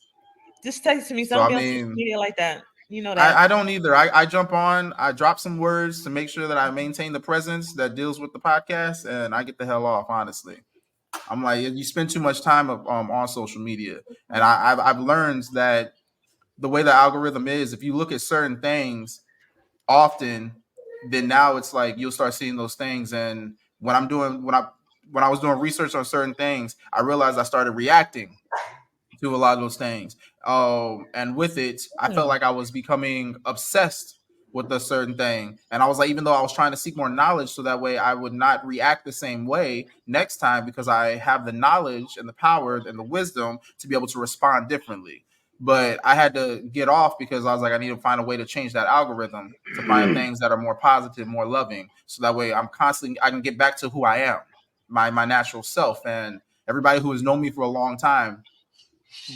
Just text it to me. So So I don't I be on social mean, media like that. You know that. I don't either. I jump on, I drop some words to make sure that I maintain the presence that deals with the podcast, and I get the hell off. Honestly, I'm like, you spend too much time on social media, and I've learned that the way the algorithm is, if you look at certain things often, then now it's like you'll start seeing those things. And when I was doing research on certain things, I realized I started reacting to a lot of those things. And with it, I felt Hmm. like I was becoming obsessed with a certain thing. And I was like, even though I was trying to seek more knowledge so that way I would not react the same way next time, because I have the knowledge and the power and the wisdom to be able to respond differently. But I had to get off because I was like, I need to find a way to change that algorithm to find things that are more positive, more loving. So that way I can get back to who I am, my natural self. And everybody who has known me for a long time,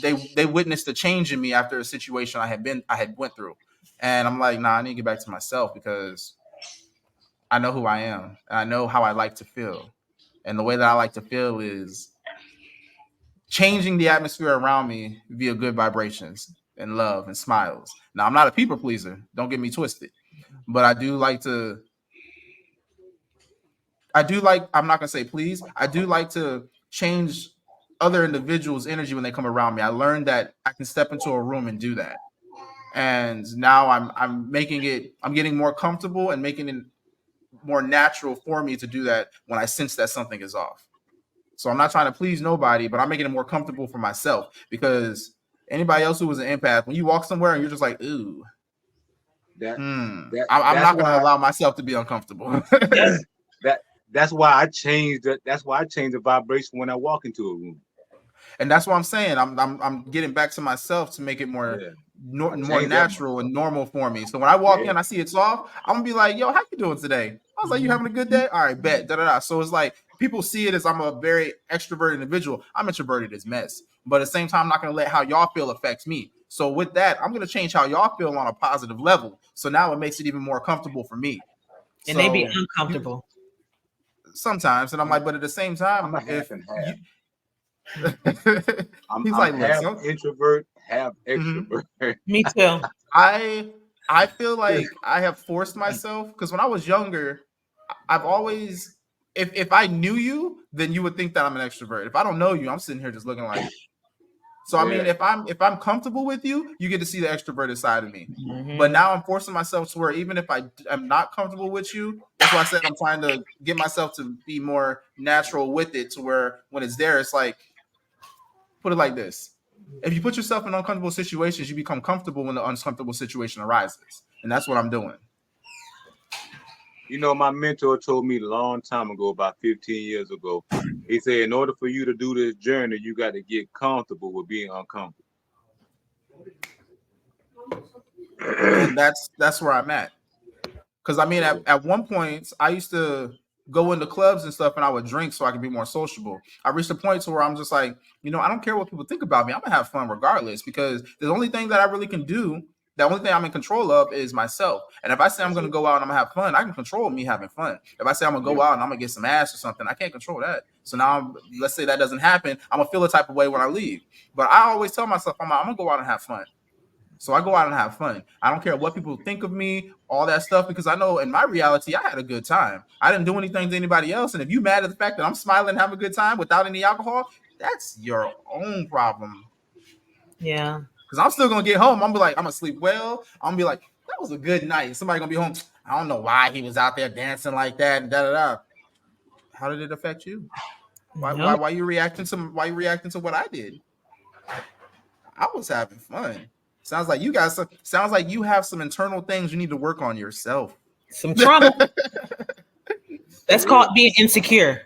they witnessed a change in me after a situation I had went through. And I'm like, nah, I need to get back to myself, because I know who I am and I know how I like to feel. And the way that I like to feel is changing the atmosphere around me via good vibrations and love and smiles. Now, I'm not a people pleaser, don't get me twisted, but I'm not gonna say please. I do like to change other individuals' energy when they come around me. I learned that I can step into a room and do that. And now I'm getting more comfortable and making it more natural for me to do that when I sense that something is off. So I'm not trying to please nobody, but I'm making it more comfortable for myself, because anybody else who was an empath, when you walk somewhere and you're just like, ooh, That that I'm that's not going to why allow myself to be uncomfortable. that that's why I changed it. That's why I changed the vibration when I walk into a room. And that's what I'm saying. I'm getting back to myself to make it more Yeah, I more changed that natural and normal for me. So when I walk Yeah. in, I see it's off, I'm gonna be like, "Yo, how you doing today?" I was like, "You having a good day?" All right, bet. Da da da. So it's like people see it as I'm a very extroverted individual. I'm introverted as mess, but at the same time, I'm not gonna let how y'all feel affect me. So with that, I'm gonna change how y'all feel on a positive level. So now it makes it even more comfortable for me. And they be So you uncomfortable. sometimes, and I'm I'm like, but at the same time, I'm a half if and you half. I'm he's I'm like, look, half introvert, half mhm. extrovert. Me too. I I feel like I have forced myself, because when I was younger, I've always, if I knew you, then you would think that I'm an extrovert. If I don't know you, I'm sitting here just looking like. So I Yeah. mean, if I'm comfortable with you, you get to see the extroverted side of me. But Mhm. now I'm forcing myself to where even if I am not comfortable with you, that's why I said I'm trying to get myself to be more natural with it, to where when it's there, it's like, put it like this. If you put yourself in uncomfortable situations, you become comfortable when the uncomfortable situation arises. And that's what I'm doing. You know, my mentor told me a long time ago, about 15 years ago, he said, in order for you to do this journey, you got to get comfortable with being uncomfortable. And that's where I'm at. Because I mean, So, at one point, I used to go into clubs and stuff, and I would drink so I could be more sociable. I reached a point to where I'm just like, I don't care what people think about me. I'm gonna have fun regardless, because the only thing that I really can do, the only thing I'm in control of, is myself. And if I say I'm that's gonna it. go out and I'm gonna have fun, I can control me having fun. If I say I'm gonna Yeah. go out and I'm gonna get some ass or something, I can't control that. So now, let's say that doesn't happen, I'm gonna feel a type of way when I leave. But I always tell myself, I'm gonna go out and have fun. So I go out and have fun. I don't care what people think of me, all that stuff, because I know in my reality, I had a good time. I didn't do anything to anybody else. And if you mad at the fact that I'm smiling and having a good time without any alcohol, that's your own problem. Yeah. Because I'm still gonna get home. I'm gonna be like, I'm gonna sleep well. I'm gonna be like, that was a good night. Somebody gonna be home. I don't know why he was out there dancing like that and da da da. How did it affect you? Why No. why why you reacting to what I did? I was having fun. Sounds like you have some internal things you need to work on yourself. Some trauma. For That's real. called being insecure.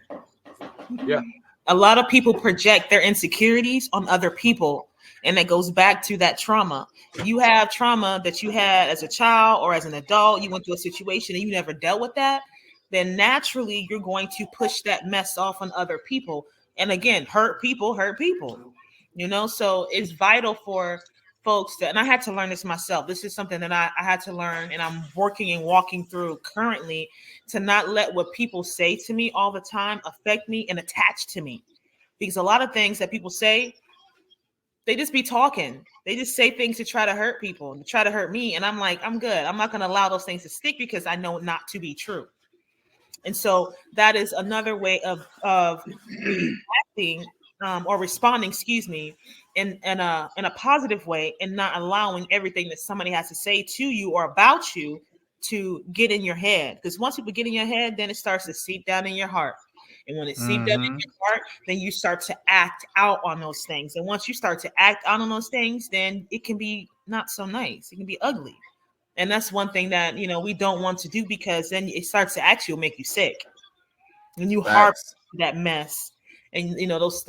Yeah. A lot of people project their insecurities on other people, and that goes back to that trauma. If you have trauma that you had as a child or as an adult, you went through a situation and you never dealt with that, then naturally you're going to push that mess off on other people. And again, hurt people, so it's vital for folks that, and I had to learn this myself. This is something that I had to learn, and I'm working and walking through currently, to not let what people say to me all the time affect me and attach to me. Because a lot of things that people say, they just be talking. They just say things to try to hurt people and to try to hurt me. And I'm like, I'm good. I'm not going to allow those things to stick because I know it not to be true. And so that is another way of reacting, or responding, excuse me, in a positive way, and not allowing everything that somebody has to say to you or about you to get in your head. Because once people get in your head, then it starts to seep down in your heart. And when it seeps down in Mm-hmm. your heart, then you start to act out on those things. And once you start to act out on those things, then it can be not so nice. It can be ugly. And that's one thing that we don't want to do, because then it starts to actually make you sick when you harbor Facts. that mess. And those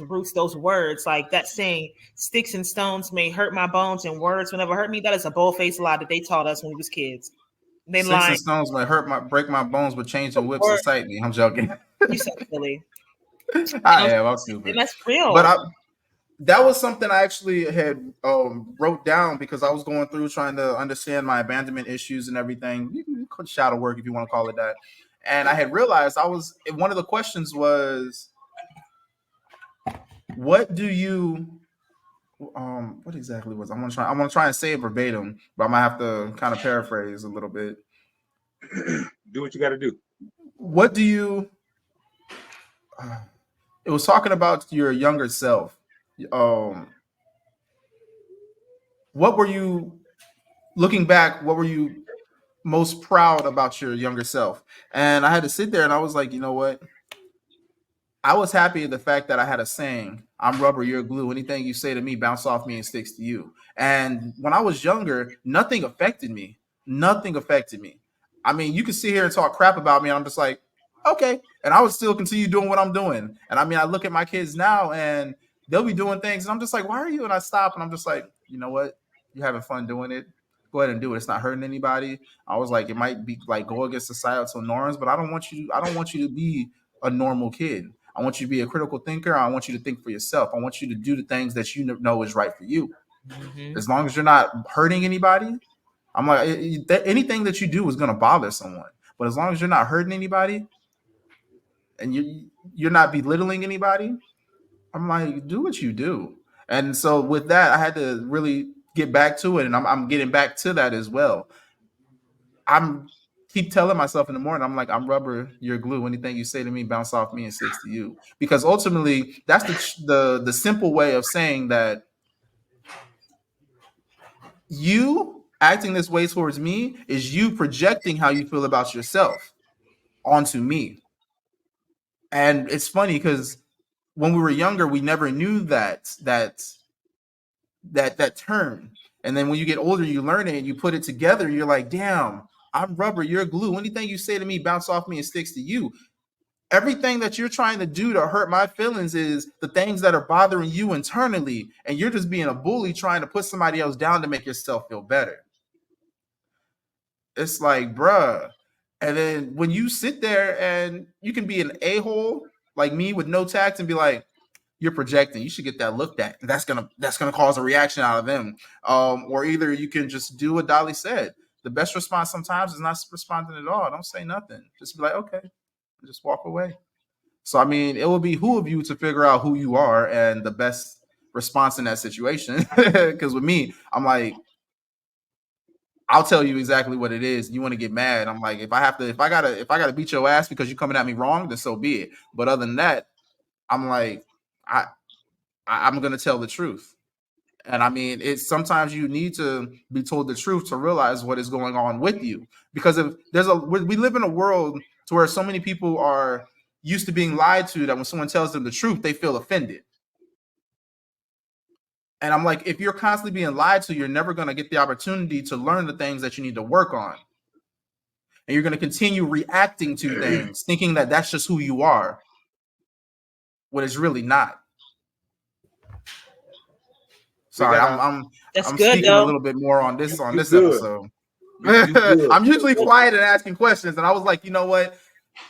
roots, those words, like that saying, sticks and stones may hurt my bones and words will never hurt me. That is a bold-faced lie that they taught us when we was kids. They Sticks lying. and stones might break my bones, but changing whips Word, excite me. I'm joking. you so silly. I And am. I'm and stupid. that's But real. that was something I actually had wrote down, because I was going through trying to understand my abandonment issues and everything. You can call it shadow work if you want to call it that. And I had realized one of the questions was, what do you what exactly was I want to try and say it verbatim, but I might have to kind of paraphrase a little bit. Do what you got to do. What do you It was talking about your younger self. Um, what were you looking back? What were you most proud about your younger self? And I had to sit there and I was like, you know what? I was happy at the fact that I had a saying, I'm rubber, you're glue. Anything you say to me bounce off me and sticks to you. And when I was younger, nothing affected me. Nothing affected me. I mean, you could sit here and talk crap about me, and I'm just like, okay. And I would still continue doing what I'm doing. And I mean, I look at my kids now and they'll be doing things, and I'm just like, why are you? And I stop and I'm just like, you know what? You're having fun doing it. Go ahead and do it. It's not hurting anybody. I was like, it might be like go against societal norms, but I don't want you to be a normal kid. I want you to be a critical thinker. I want you to think for yourself. I want you to do the things that you know is right for you. Mm-hmm. As long as you're not hurting anybody, I'm like, anything that you do is going to bother someone. But as long as you're not hurting anybody and you're not belittling anybody, I'm like, do what you do. And so with that, I had to really get back to it, and I'm getting back to that as well. I'm keep telling myself in the morning, I'm like, I'm rubber, you're glue. Anything you say to me bounce off me and sticks to you. Because ultimately, that's the simple way of saying that you acting this way towards me is you projecting how you feel about yourself onto me. And it's funny because when we were younger, we never knew that term. And then when you get older, you learn it and you put it together. You're like, damn, I'm rubber, you're glue. Anything you say to me bounce off me and sticks to you. Everything that you're trying to do to hurt my feelings is the things that are bothering you internally, and you're just being a bully trying to put somebody else down to make yourself feel better. It's like, bruh. And then when you sit there and you can be an a-hole like me with no tact and be like, you're projecting, you should get that looked at. That's gonna cause a reaction out of them. Or either you can just do what Dolly said. The best response sometimes is not responding at all. Don't say nothing. Just be like, okay, and just walk away. So I mean, it will be who of you to figure out who you are and the best response in that situation. Because with me, I'm like, I'll tell you exactly what it is. You want to get mad? I'm like, if I gotta beat your ass because you're coming at me wrong, then so be it. But other than that, I'm like, I I'm gonna tell the truth. And I mean, it's sometimes you need to be told the truth to realize what is going on with you. Because if we live in a world to where so many people are used to being lied to that when someone tells them the truth, they feel offended. And I'm like, if you're constantly being lied to, you're never going to get the opportunity to learn the things that you need to work on. And you're going to continue reacting to things, thinking that that's just who you are, when it's really not. We Sorry, got our That's I'm good speaking a though. little bit more on you this good. episode. You good. I'm usually Well, quiet and asking questions, and I was like, you know what?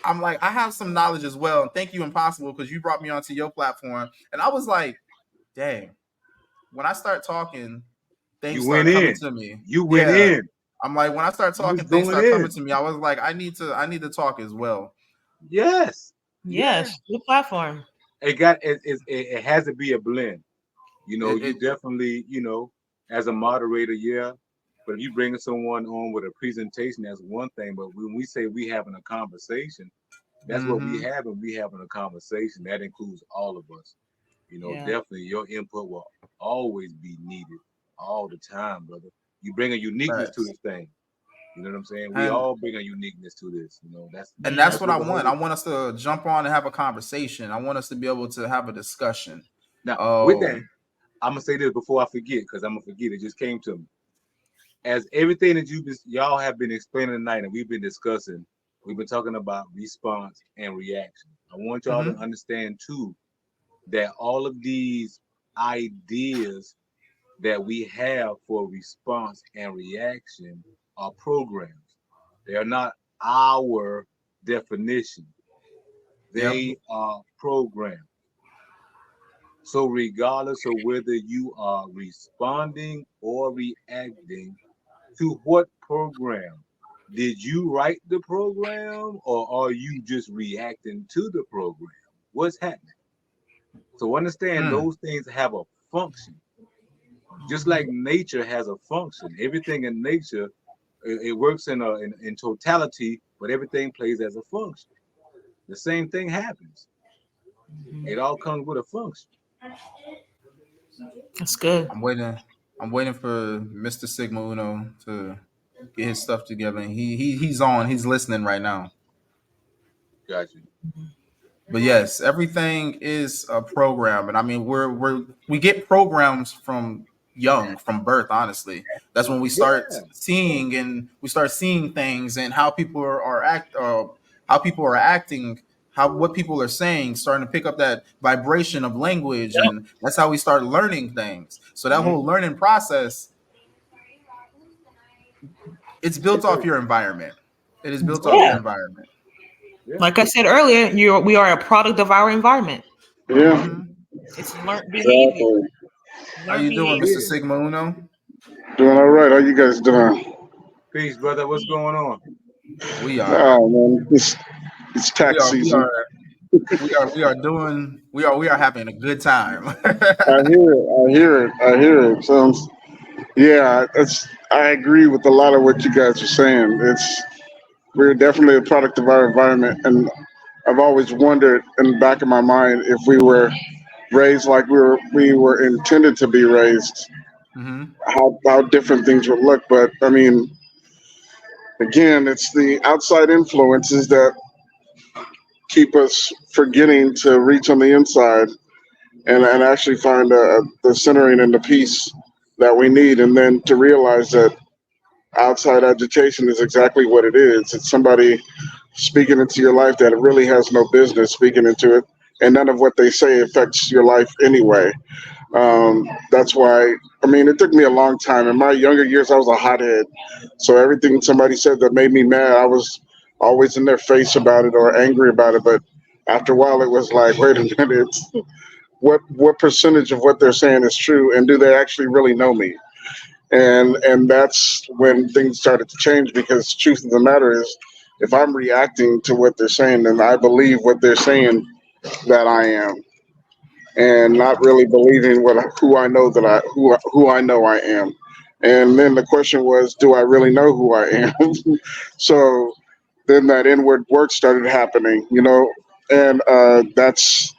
I'm like, I have some knowledge as well. And thank you, Impossible, because you brought me onto your platform. And I was like, dang, when I start talking, things you went start coming in. to me. You went Yeah. in. I'm like, when I start You was talking, things going start coming in. to me. I was like, I need to talk as well. Yes. Yeah. Yes, good platform. It has to be a blend. You It definitely, as a moderator, yeah. But if you bring someone on with a presentation, that's one thing. But when we say we having a conversation, that's what we mm-hmm. have, and we having a conversation. That includes all of us. Yeah. Definitely your input will always be needed all the time, brother. You bring a uniqueness to Facts. this thing. You know what I'm saying? We And all bring a uniqueness to this. That's and Yeah. that's that's what I what the want. whole. I want us to jump on and have a conversation. I want us to be able to have a discussion. Now, with that, Um, I'm gonna say this before I forget, because I'm gonna forget. It just came to me. As everything that y'all have been explaining tonight, and we've been discussing, we've been talking about response and reaction. I want y'all to mhm, understand too that all of these ideas that we have for response and reaction are programs. They are not our definition. yep. They are programs. So regardless of whether you are responding or reacting to what program, did you write the program or are you just reacting to the program? What's happening? So understand Mm, those things have a function. Just like nature has a function. Everything in nature, it works in totality, but everything plays as a function. The same thing happens. Mhm. It all comes with a function. That's good. I'm waiting. I'm waiting for Mr. Sigma Uno to get his stuff together. And he's on. He's listening right now. Got you. But yes, everything is a program, and I mean we get programs from young, from birth. Honestly, that's when we start Yeah. seeing and we start seeing things and how people are acting, how what people are saying, starting to pick up that vibration of language, and that's how we start learning things. So that whole Hmm. learning process, it's built It's a off your environment. It is built off Yeah. your environment. yeah. Like I said earlier, we are a product of our environment. Yeah, Hmm. It's learned behavior. exactly. How Learned you doing, behavior. Mr. Yeah. Sigma Uno? Doing all right. How you guys doing? Peace, brother. What's going on? We are. Oh man, it's We tax are we season. are we are having a good time. I hear it. I hear it. I hear it. Sounds. Yeah, it's. I agree with a lot of what you guys are saying. We're definitely a product of our environment, and I've always wondered in the back of my mind if we were raised like we were intended to be raised, Hmm. how different things would look. But I mean, again, it's the outside influences that keep us forgetting to reach on the inside and actually find the centering and the peace that we need. And then to realize that outside agitation is exactly what it is. It's somebody speaking into your life that really has no business speaking into it. And none of what they say affects your life anyway. That's why, I mean, it took me a long time. In my younger years, I was a hothead. So everything somebody said that made me mad, I was always in their face about it or angry about it. But after a while, it was like, wait a minute, what percentage of what they're saying is true, and do they actually really know me? And that's when things started to change because truth of the matter is, if I'm reacting to what they're saying, then I believe what they're saying that I am and not really believing what who I know that who I know I am. And then the question was, do I really know who I am? So then that inward work started happening, and that's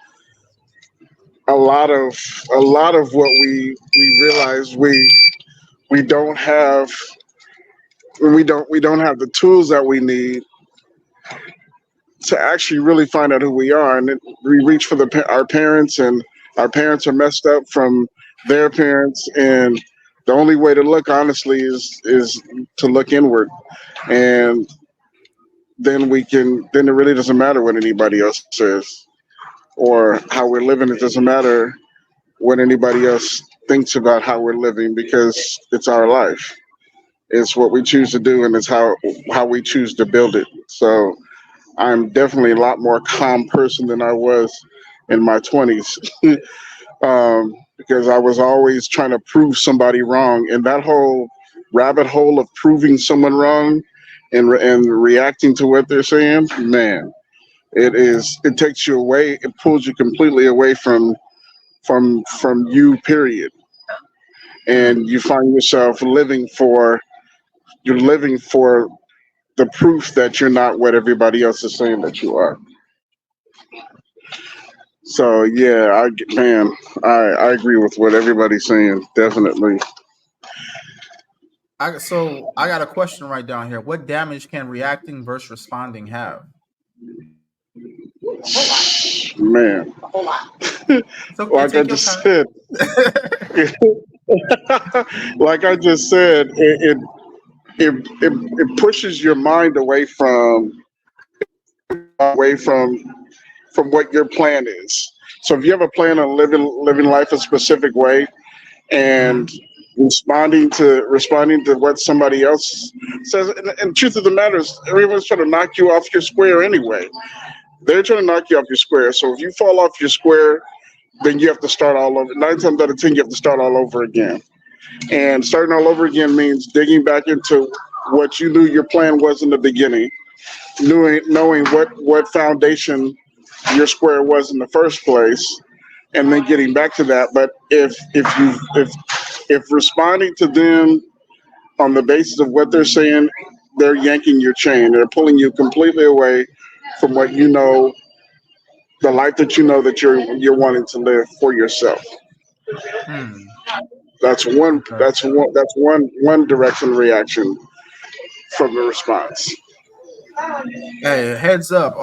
a lot of what we realize we don't have we don't have the tools that we need to actually really find out who we are, and then we reach for our parents, and our parents are messed up from their parents, and the only way to look honestly is to look inward, and then it really doesn't matter what anybody else says or how we're living. It doesn't matter what anybody else thinks about how we're living because it's our life. It's what we choose to do, and it's how we choose to build it. So I'm definitely a lot more calm person than I was in my 20s, because I was always trying to prove somebody wrong. And that whole rabbit hole of proving someone wrong and reacting to what they're saying, man, it takes you away. It pulls you completely away from you, period. Hmm. And you find yourself living for the proof that you're not what everybody else is saying that you are. So yeah, I agree with what everybody's saying. Definitely, I got a question right down here. What damage can reacting versus responding have? man. It's okay. Like I Take your just time. said, like I just said, it pushes your mind away from what your plan is. So if you have a plan on living life a specific way and Hmm. responding to what somebody else says, and truth of the matter is, everyone's trying to knock you off your square anyway. They're trying to knock you off your square. So if you fall off your square, then you have to start all over. 9 times out of 10, you have to start all over again. And starting all over again means digging back into what you knew your plan was in the beginning, knowing what foundation your square was in the first place, and then getting back to that. But if responding to them on the basis of what they're saying, they're yanking your chain. They're pulling you completely away from what you know the life that you know that you're wanting to live for yourself. Hmm. That's one. Okay. That's one direction reaction from the response. Hey, heads up.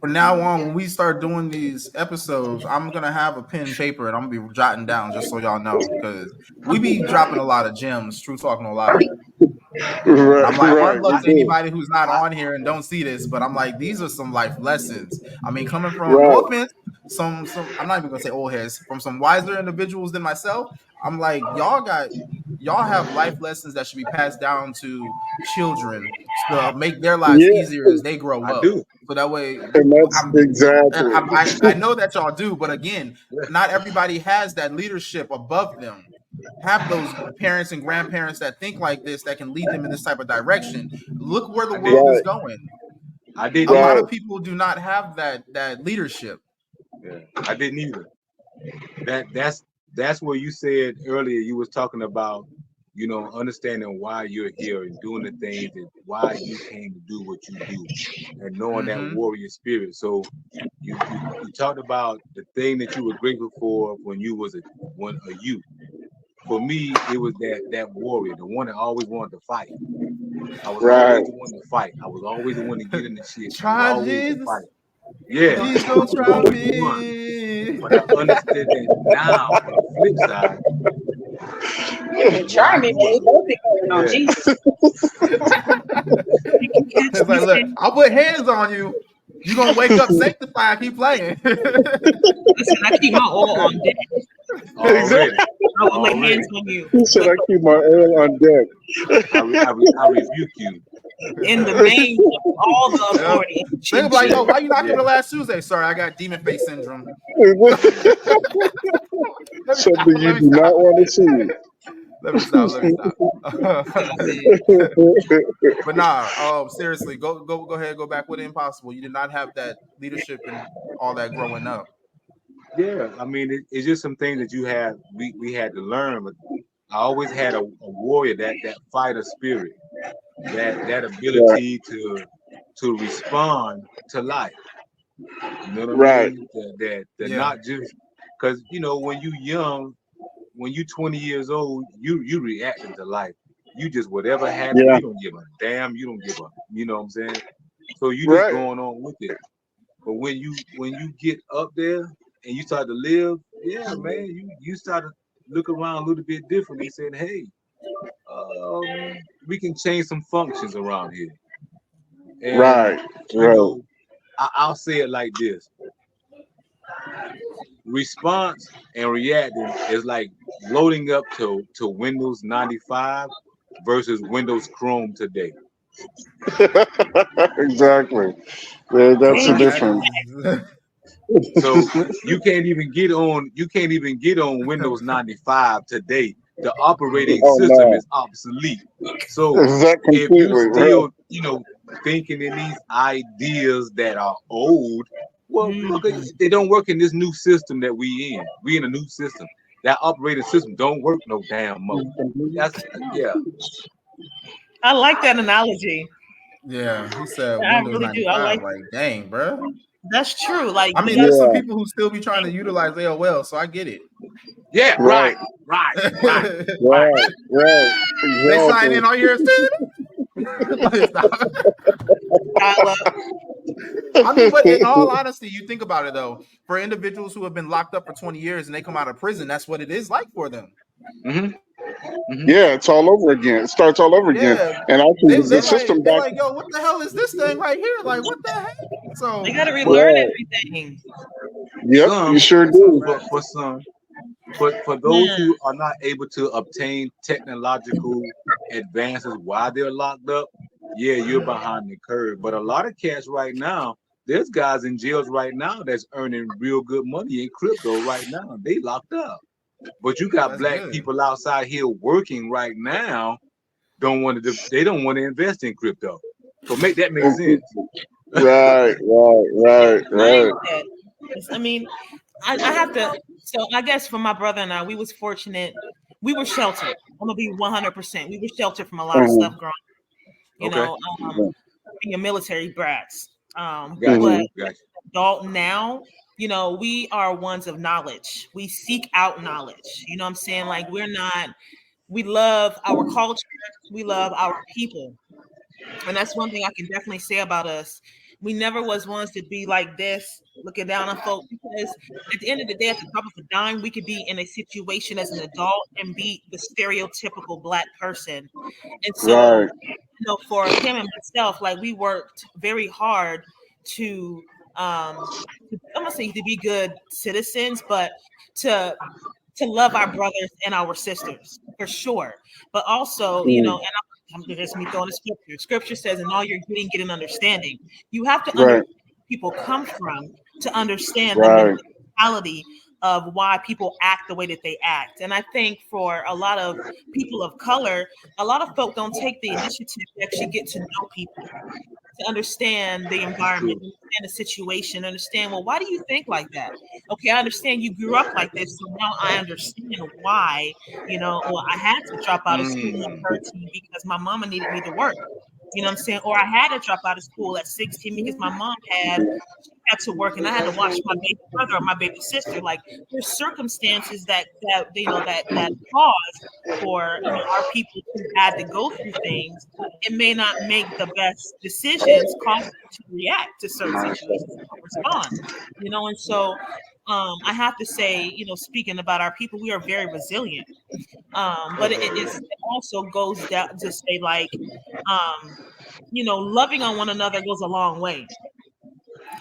From now on, when we start doing these episodes, I'm gonna have a pen and paper and I'm gonna be jotting down just so y'all know because we be dropping a lot of gems. True talk, no lie. And I'm Right, like, hard right. luck We to do. anybody who's not I, on here and don't see this, but I'm like, these are some life lessons. I mean, coming from no Right. offense, some I'm not even gonna say old heads, from some wiser individuals than myself. I'm like, y'all have life lessons that should be passed down to children to make their lives Yeah, easier as they grow I up. do. So that way, and that's I'm exactly. I know that y'all do, but again, not everybody has that leadership above them. Have those parents and grandparents that think like this that can lead them in this type of direction. Look where the I did. world is Right, going. I didn't A lot right. either. of people do not have that leadership. Yeah, I didn't either. That's where you said earlier. You was talking about, understanding why you're here and doing the things and why you came to do what you do, and knowing that Mm-hmm. warrior spirit. So you talked about the thing that you were grateful for when you was a youth. For me, it was that warrior, the one that always wanted to fight. I was Right. always the one to fight. I was always the one to get in the shit. I was Try always the Jesus. fight. Yeah, Please I don't was try always the one. me. But I understood that now on the flip side, You can where try I me, but grew we up. both be calling on Yeah, Jesus. You can catch It's me like, look, saying, I'll put hands on you. You're gonna wake up sanctified, keep playing. listen, I keep my oil on deck. Exactly. already, I will lay hands already. on you. He said, But "I keep my oil on deck." I rebuke you. in the name of all the Yeah. authority in They be like, Jesus. yo, Yeah, why you not yeah, coming last Tuesday? Sorry, I got demon face syndrome. Let me stop. Something you Let me do not stop. want to see. Let me stop. Let me stop. Listen, But nah, seriously, go ahead, go back with the impossible. You did not have that leadership and all that growing up. yeah. I mean, it's just some things that we had to learn. But I always had a warrior, that fighter spirit, that Right, ability to respond to life. You know what I right. mean? That Yeah. not just because when you young, when you 20 years old, you reacting to life. You just whatever happens, Yeah, you don't give a damn. You don't give a, you know what I'm saying? So you just right. going on with it. But when you get up there and you start to live, yeah, man, you start to look around a little bit differently, saying, hey, we can change some functions around here. And Right, you right. know, I'll say it like this: response and reacting is like loading up to Windows 95 versus Windows Chrome today. Exactly. That's the thank you. That difference. is So you can't even get on Windows 95 today. The operating Oh system no, is obsolete. So is that if you completely right? still, thinking in these ideas that are old, well, look, Mm. they don't work in this new system that we in. We in a new system. That operating system don't work no damn more. That's yeah. I like that analogy. yeah. He said I Windows really do. I 95. like Like, dang, bro. that's true. Like I we mean, got there's some Yeah, people who still be trying to utilize AOL, so I get it. Yeah, right, right, right, right, They right. right, right. sign Exactly. in all years. Let me stop. dial up. I mean, but in all honesty, you think about it though. For individuals who have been locked up for 20 years and they come out of prison, that's what it is like for them. Mm-hmm. Mm-hmm. Yeah, it's all over again. It starts all over again. Yeah, And actually, the system they're back. like, yo, what the hell is this thing right here? Like, what the heck? They So, got to but relearn Right. everything. Yep, you Some sure that's a do. fact. for some. For those Man, who are not able to obtain technological advances while they're locked up, yeah, you're behind the curve. But a lot of cats right now, there's guys in jails right now that's earning real good money in crypto right now. They locked up. But you got That's black good. people outside here working right now, they don't want to invest in crypto. So make that make sense. Right, right, right, right. mindset. I mean, I have to. So I guess for my brother and I, we was fortunate. We were sheltered. I'm gonna be 100%. We were sheltered from a lot of Mhm, stuff growing. You Okay, know, being military brats. got you, But mhm. got you. adult now, we are ones of knowledge. We seek out knowledge. You know what I'm saying? Like we love our culture, we love our people. And that's one thing I can definitely say about us. We never was ones to be like this, looking down on folk, because at the end of the day, at the top of a dime, we could be in a situation as an adult and be the stereotypical Black person. And so, Right. for him and myself, like we worked very hard to, I'm gonna say to be good citizens, but to love our brothers and our sisters for sure. But also, Mm. and I'm just me throwing a scripture. Scripture says, "In all you're getting, get an understanding." You have to understand Right. where people come from to understand the Right. mentality of why people act the way that they act. And I think for a lot of people of color, a lot of folk don't take the initiative to actually get to know people, to understand the environment, True. understand the situation, understand, well, why do you think like that? Okay, I understand you grew up like this, so now I understand why, well, I had to drop out of school at Mm. 13 because my mama needed me to work. You know what I'm saying? Or I had to drop out of school at 16 because my mom had to work and I had to watch my baby brother or my baby sister. Like there's circumstances that cause for our people who had to go through things. It may not make the best decisions, cause them to react to certain situations or respond. And so I have to say, speaking about our people, we are very resilient. But it also goes down to say like, loving on one another goes a long way.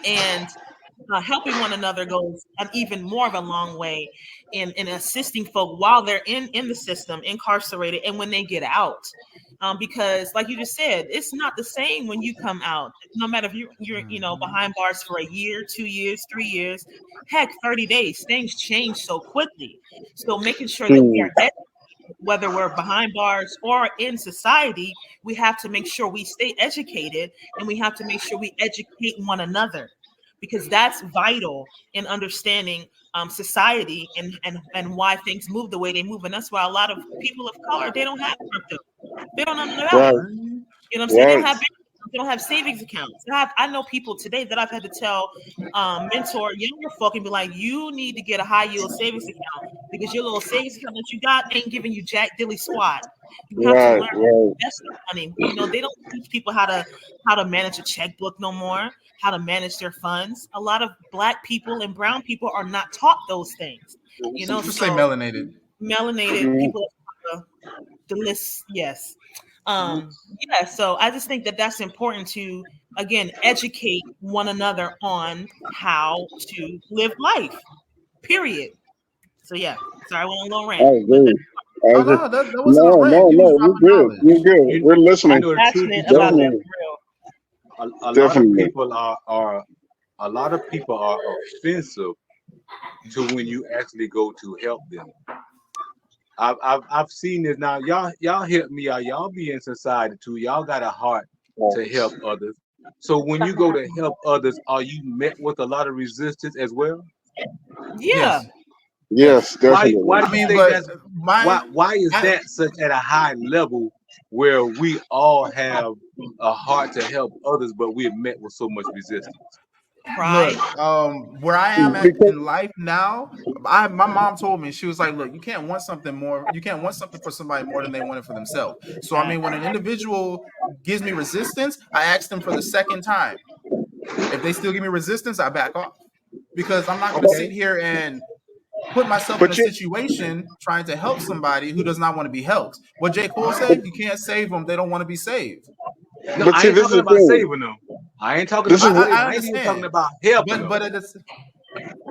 And helping one another goes an even more of a long way in assisting folk while they're in the system, incarcerated, and when they get out. Because, like you just said, it's not the same when you come out. No matter if you're behind bars for a year, 2 years, 3 years, heck, 30 days, things change so quickly. So making sure that we Mm. are whether we're behind bars or in society, we have to make sure we stay educated and we have to make sure we educate one another because that's vital in understanding society and why things move the way they move. And that's why a lot of people of color, they don't have crypto. They don't know nothing about it. Right. You know what I'm saying? They don't Right. have they don't have savings accounts. I know people today that I've had to tell mentor younger folk and be like, you need to get a high yield savings account because your little savings account that you got ain't giving you jack dilly squat. You have to learn Right. to Right. invest your money. They don't teach people how to manage a checkbook no more, how to manage their funds. A lot of Black people and brown people are not taught those things. Just say So melanated. melanated Mm. people of color, the list, yes. Yeah, so I just think that that's important to again educate one another on how to live life. Period. So yeah, sorry, I went on a little I rant, but agree. I Oh agree. no, that wasn't a No, rant. no, You was no. You're dropping good. knowledge. You're good. You We're listening. the truth be passionate about told, that Definitely. for real. a lot of Definitely. people are a lot of people are offensive to when you actually go to help them. I've seen this now. Y'all help me out. Y'all be in society too. Y'all got a heart to help others. So when you go to help others, are you met with a lot of resistance as well? Yeah, Yes, Yes, yes. definitely. Why I do you mean, think but that's my, why is I that such at a high level where we all have a heart to help others, but we're met with so much resistance? pride. look, where I am at Because in life now, my mom told me, she was like, look, you can't want something more, you can't want something for somebody more than they want it for themselves. So I mean, when an individual gives me resistance, I ask them for the second time. If they still give me resistance, I back off because I'm not going to sit Okay. here and put myself in a but you situation trying to help somebody who does not want to be helped. What J. Cole said, you can't save them. They don't want to be saved. No, but I see ain't this is talking the about thing. saving them. I ain't talking This is about what saving. I I ain't even talking understand, about helping but them.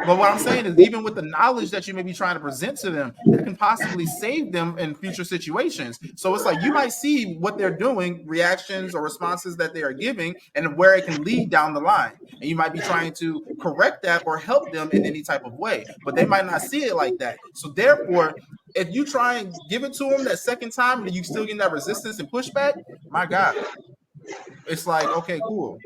but what I'm saying is, even with the knowledge that you may be trying to present to them, that can possibly save them in future situations. So it's like you might see what they're doing, reactions or responses that they are giving, and where it can lead down the line. And you might be trying to correct that or help them in any type of way, but they might not see it like that. So therefore, if you try and give it to them that second time and you still get that resistance and pushback, my God, it's like, okay, cool.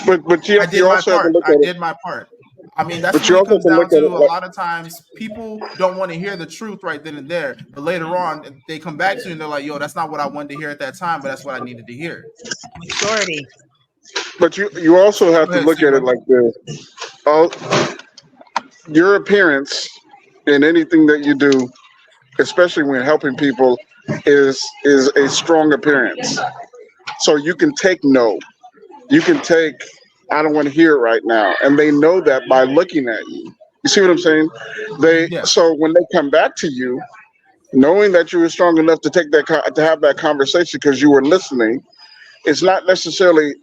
but I did you my also have to part. look I at it. did my part. I mean, that's But when you it also have comes to look down at to it a like lot of times people don't want to hear the truth right then and there. But later on, they come back to you and they're like, yo, that's not what I wanted to hear at that time, but that's what I needed to hear. Maturity. But you also have Go to ahead, look at it Sigma. like this. All, your appearance in anything that you do, especially when helping people, is a strong appearance. So you can take no. You can take I don't want to hear it right now, and they know that by looking at you. You see what I'm saying? They Yeah. so when they come back to you, knowing that you were strong enough to take that to have that conversation because you were listening, it's not necessarily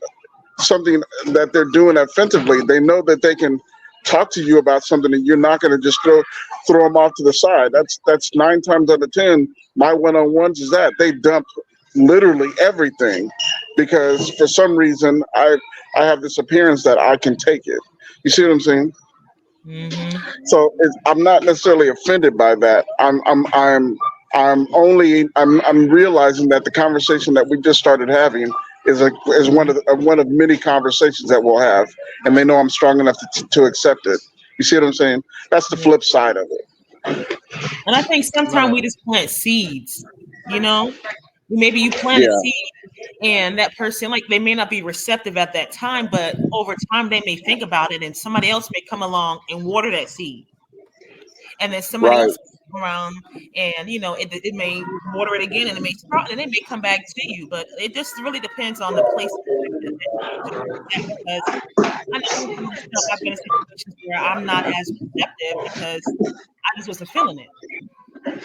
something that they're doing offensively. They know that they can talk to you about something, and you're not going to just throw them off to the side. That's 9 times out of 10. My one-on-ones is that they dump literally everything because for some reason I have this appearance that I can take it. You see what I'm saying? Mm-hmm. So I'm not necessarily offended by that. I'm realizing that the conversation that we just started having is one of many conversations that we'll have, and they know I'm strong enough to accept it. You see what I'm saying? That's the Yeah. flip side of it. And I think sometimes Right. we just plant seeds, you know? Maybe you plant a Yeah, seed and that person, like, they may not be receptive at that time, but over time they may think about it and somebody else may come along and water that seed. And then somebody right, else will come around and, it may water it again and it may sprout and it may come back to you. But it just really depends on the place that you at, because I know for myself, I've been in situations where I'm not as receptive because I just wasn't feeling it.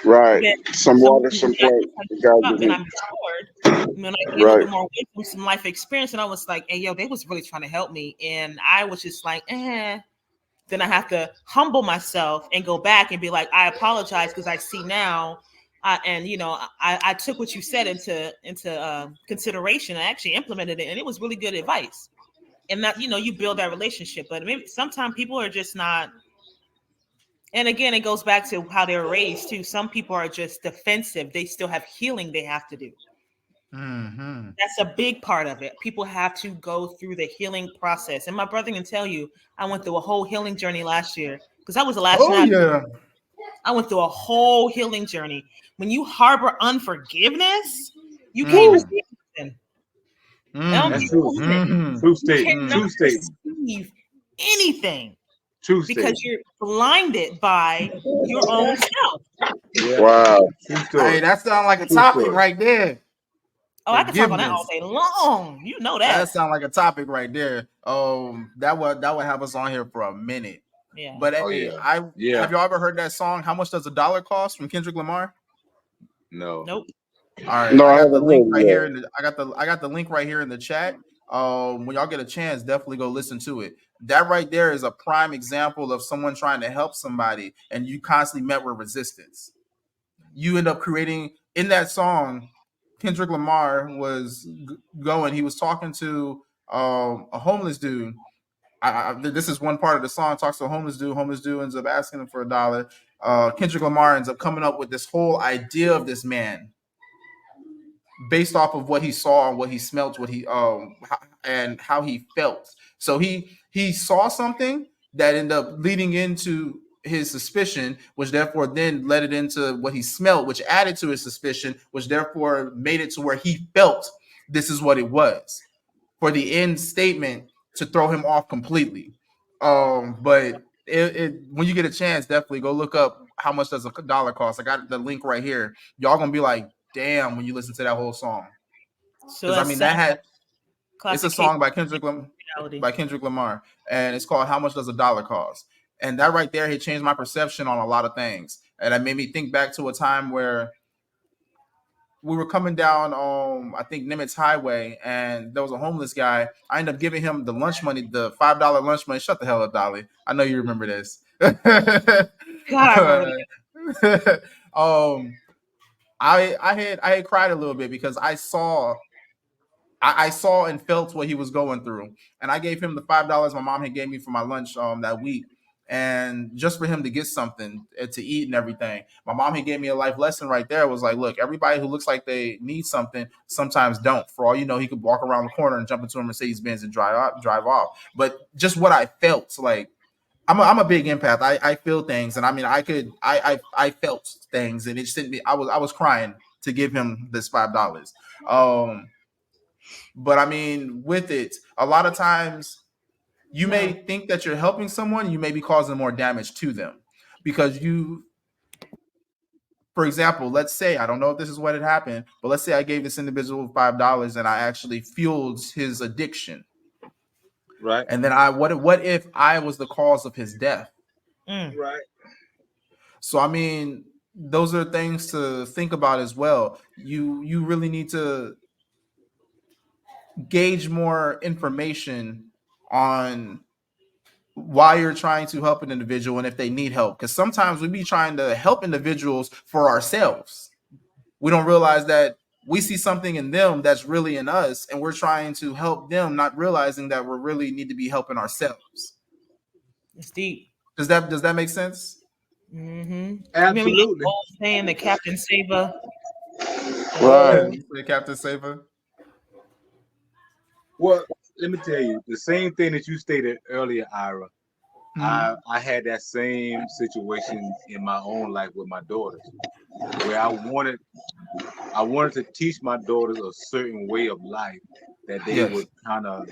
right. Then Some someone water, comes some back play. and tries You to gotta show up give and me I'm matured, when I gain a little right, bit more wisdom, some life experience, and I was like, hey, yo, they was really trying to help me. And I was just like, eh. Then I have to humble myself and go back and be like, I apologize because I see now. And I took what you said into consideration. I actually implemented it, and it was really good advice. And that you build that relationship, but maybe sometimes people are just not. And again, it goes back to how they were raised too. Some people are just defensive. They still have healing they have to do. Mm-hmm. That's a big part of it. People have to go through the healing process. And my brother can tell you, I went through a whole healing journey last year because I was the last Oh generation. yeah. I went through a whole healing journey. When you harbor unforgiveness, you can't Mm. receive anything. I don't That's care Mm. true. who is it. Mm-hmm. True You statement. Mm. cannot True statement. receive anything True because statement. you're blinded by your own self. Yeah. wow. True Hey, story. that sounds like a True topic story. right there. Oh, I could talk on that all Forgiveness. day long. You know That that. sounds like a topic right there. That would have us on here for a minute. Yeah. But Oh hey, yeah. I Yeah. have y'all ever heard that song? How much does a dollar cost from Kendrick Lamar? No. Nope. All right, No, I I got the haven't link heard right it here. yet. I got the link right here in the chat. When y'all get a chance, definitely go listen to it. That right there is a prime example of someone trying to help somebody, and you constantly met with resistance. You end up creating in that song. Kendrick Lamar was going. He was talking to a homeless dude. This is one part of the song. Talks to a homeless dude. Homeless dude ends up asking him for $1. Kendrick Lamar ends up coming up with this whole idea of this man based off of what he saw and what he smelt, what he and how he felt. So he saw something that ended up leading into his suspicion, which therefore then led it into what he smelt, which added to his suspicion, which therefore made it to where he felt this is what it was for the end statement to throw him off completely. But when you get a chance, definitely go look up how much does a dollar cost. I got the link right here. Y'all gonna be like, damn, when you listen to that whole song, So because I that mean that sounds like had it's a classic case song by reality. by Kendrick Lamar, and it's called "How Much Does a Dollar Cost?" And that right there, it changed my perception on a lot of things, and it made me think back to a time where we were coming down I think Nimitz Highway, and there was a homeless guy. I ended up giving him the lunch money, the $5 lunch money. Shut the hell up, Dolly. I know you remember this. God, I remember that. um, I had cried a little bit because I saw and felt what he was going through, and I gave him the $5 my mom had gave me for my lunch that week, and just for him to get something to eat and everything. My mom had gave me a life lesson right there. It was like, look, everybody who looks like they need something sometimes don't. For all you know, he could walk around the corner and jump into a Mercedes Benz and drive off. But just what I felt like. I'm a big empath. I feel things, and I mean, I felt things, and it just didn't be. I was crying to give him this $5. Um, But I mean, with it, a lot of times you may think that you're helping someone, you may be causing more damage to them because you, for example, let's say, I don't know if this is what had happened, but let's say I gave this individual $5 and I actually fueled his addiction. Right. And then what if I was the cause of his death? Right. So I mean, those are things to think about as well. You really need to gauge more information on why you're trying to help an individual and if they need help. Because sometimes we be trying to help individuals for ourselves. We don't realize that we see something in them that's really in us, and we're trying to help them, not realizing that we really need to be helping ourselves. It's deep. Does that make sense? Mm-hmm. Remember that Absolutely. old saying, the Captain Saver? Right. You say Captain Saver? Well, let me tell you, the same thing that you stated earlier, Ira. I had that same situation in my own life with my daughters, where I wanted to teach my daughters a certain way of life that they Yes. would kind of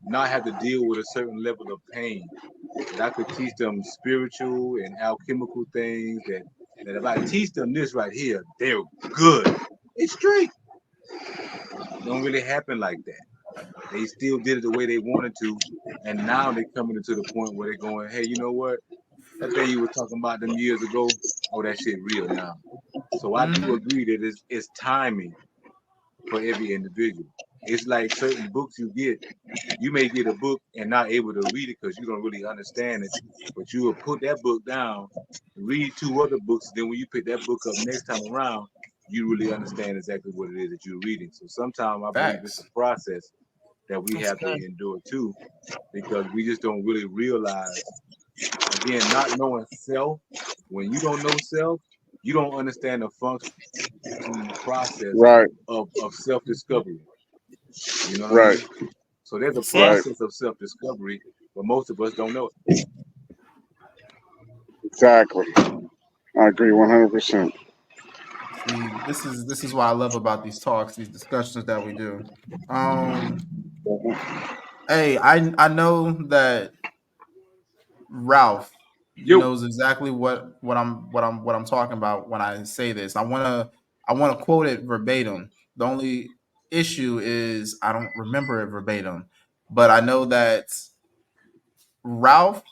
not have to deal with a certain level of pain. That I could teach them spiritual and alchemical things that if I teach them this right here, they're good. It's straight. Don't really happen like that. They still did it the way they wanted to, and now they're coming into the point where they're going, hey, you know what? That thing you were talking about them years ago, oh, that shit real now. So I do Mhm. agree that it's timing for every individual. It's like certain books you get. You may get a book and not able to read it because you don't really understand it, but you will put that book down, read two other books, then when you pick that book up next time around, you really understand exactly what it is that you're reading. So sometimes I believe it's a Facts. process that we That's have to good. endure too, because we just don't really realize, again, not knowing self. When you don't know self, you don't understand the functioning process Right. of self-discovery. You know what I Right. mean? So there's a That's it. Right. process of self-discovery, but most of us don't know it. Exactly. I agree 100%. See, this is what I love about these talks, these discussions that we do. Um, hey, I know that Ralph Yo, knows exactly what I'm talking about when I say this. I wanna quote it verbatim. The only issue is I don't remember it verbatim, but I know that Ralph,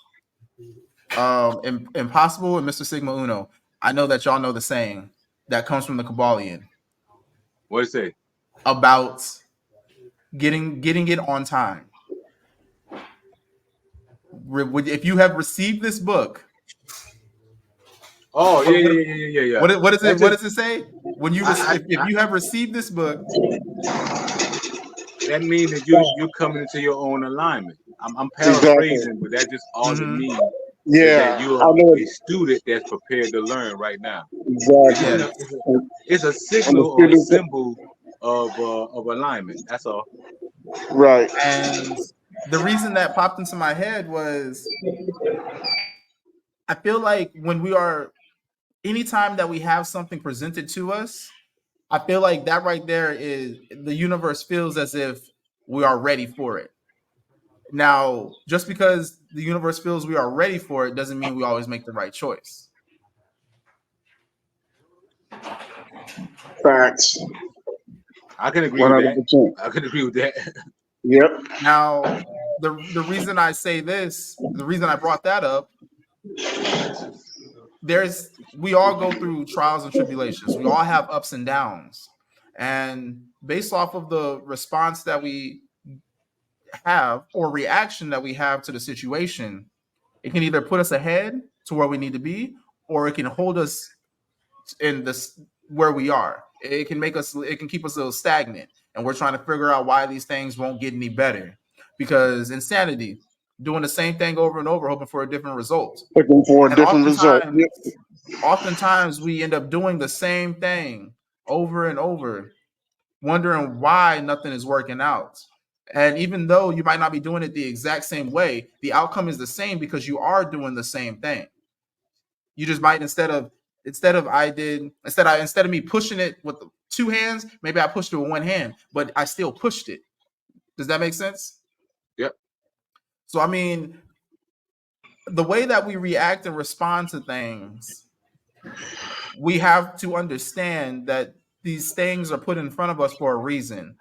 Impossible, and Mr. Sigma Uno. I know that y'all know the saying that comes from the Kabbalion what it say? about getting it on time. If you have received this book, Oh, yeah, what yeah, what yeah, yeah, yeah, yeah. what is That it? What just, does it say? When you I, if I, you have received this book, that means that you're coming into your own alignment. I'm Exactly. paraphrasing, but that's just all it hmm means is that Yeah. you I are know a student that's prepared to learn right now. It's just yes, exactly. it's a I'm a signal or a student. symbol of alignment. That's all. Right. and the reason that popped into my head was I feel like when we are anytime that we have something presented to us, I feel like that right there is the universe feels as if we are ready for it. Now, just because the universe feels we are ready for it doesn't mean we always make the right choice. Facts. I can agree with that. 100%. I can agree with that. Yep. Now, the reason I say this, the reason I brought that up, we all go through trials and tribulations. We all have ups and downs. And based off of the response that we have or reaction that we have to the situation, it can either put us ahead to where we need to be, or it can hold us in this where we are. It can keep us a little stagnant, and we're trying to figure out why these things won't get any better. Because insanity, doing the same thing over and over, hoping for a different result. Looking for a And different result. Yep. oftentimes we end up doing the same thing over and over, wondering why nothing is working out. And even though you might not be doing it the exact same way, the outcome is the same because you are doing the same thing. You just might, instead of Instead of me pushing it with the two hands, maybe I pushed it with one hand, but I still pushed it. Does that make sense? Yep. So I mean, the way that we react and respond to things, we have to understand that these things are put in front of us for a reason.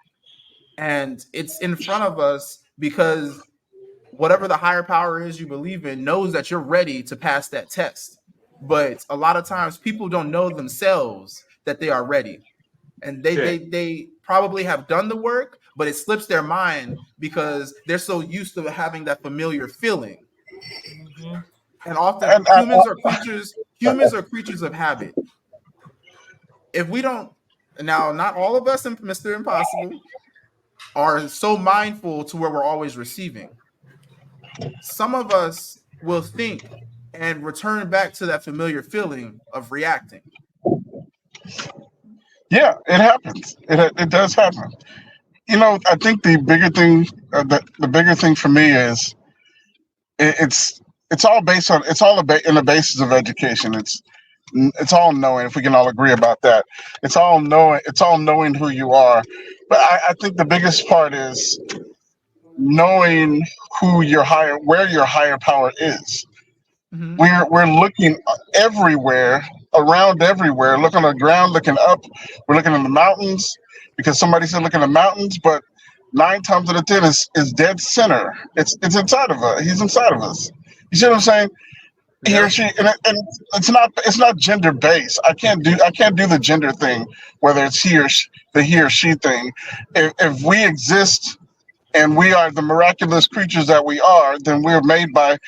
And it's in front of us because whatever the higher power is you believe in knows that you're ready to pass that test. But a lot of times people don't know themselves that they are ready. And Check. they probably have done the work, but it slips their mind because they're so used to having that familiar feeling. Mm-hmm. And often And humans are creatures of habit. If we don't, now not all of us in Mr. Impossible are so mindful to where we're always receiving. Some of us will think and return back to that familiar feeling of reacting. yeah, it happens. It does happen. I think the bigger thing, the bigger thing for me is it's all based on in the basis of education. It's all knowing. If we can all agree about that, it's all knowing. It's all knowing who you are. But I think the biggest part is knowing where your higher power is. Mm-hmm. We're looking everywhere, around everywhere, looking on the ground, looking up. We're looking in the mountains because somebody said look in the mountains, but 9 times out of 10 is dead center. It's inside of us. He's inside of us. You see what I'm saying? He or Yep. she, and it's not gender based. I can't do the gender thing, whether it's he or she thing. If we exist and we are the miraculous creatures that we are, then we're made by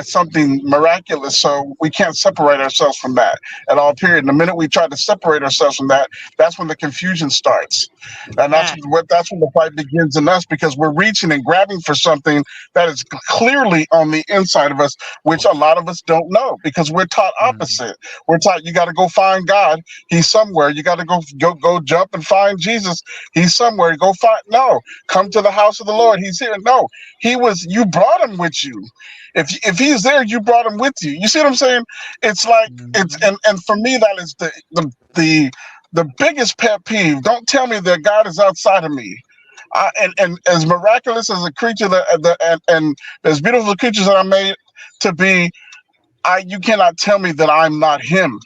something miraculous. So we can't separate ourselves from that at all. Period. And the minute we try to separate ourselves from that, that's when the confusion starts, and That. that's when the fight begins in us because we're reaching and grabbing for something that is clearly on the inside of us, which a lot of us don't know because we're taught Mm-hmm. opposite. We're taught you got to go find God. He's somewhere. You got to go jump and find Jesus. He's somewhere. Go find no. Come to the house of the Lord. He's here. No, you brought him with you. If he's there, you brought him with you. You see what I'm saying? It's like it's Mm-hmm. and for me that is the biggest pet peeve. Don't tell me that God is outside of me. And as miraculous as a creature and as beautiful creatures that I made to be, you cannot tell me that I'm not him.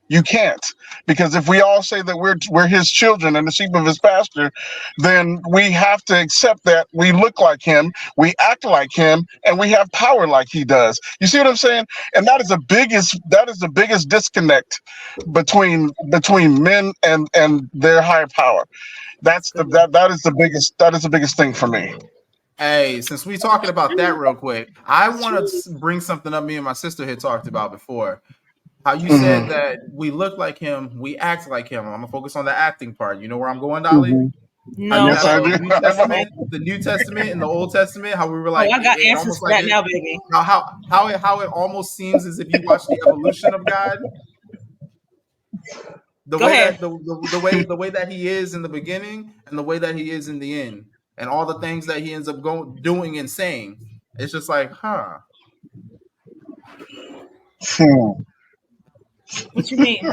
You can't, because if we all say that we're his children and the sheep of his pasture, then we have to accept that we look like him, we act like him, and we have power like he does. You see what I'm saying? And that is the biggest disconnect between men and their higher power. That is the biggest thing for me. Hey, since we talking about that real quick, I want to bring something up me and my sister had talked about before. How you said Hmm. that we look like him, we act like him. I'm gonna focus on the acting part. You know where I'm going, Dolly? Hmm. How you No, Yes, have but I the do. New I know. Testament, and the Old Testament. How we were oh, like, I got it answers almost for like that it. now, baby. How it almost seems as if you watch the evolution of God, the Go way ahead. that the way that he is in the beginning and the way that he is in the end, and all the things that he ends up doing and saying. It's just like, huh? Hmm. What you mean?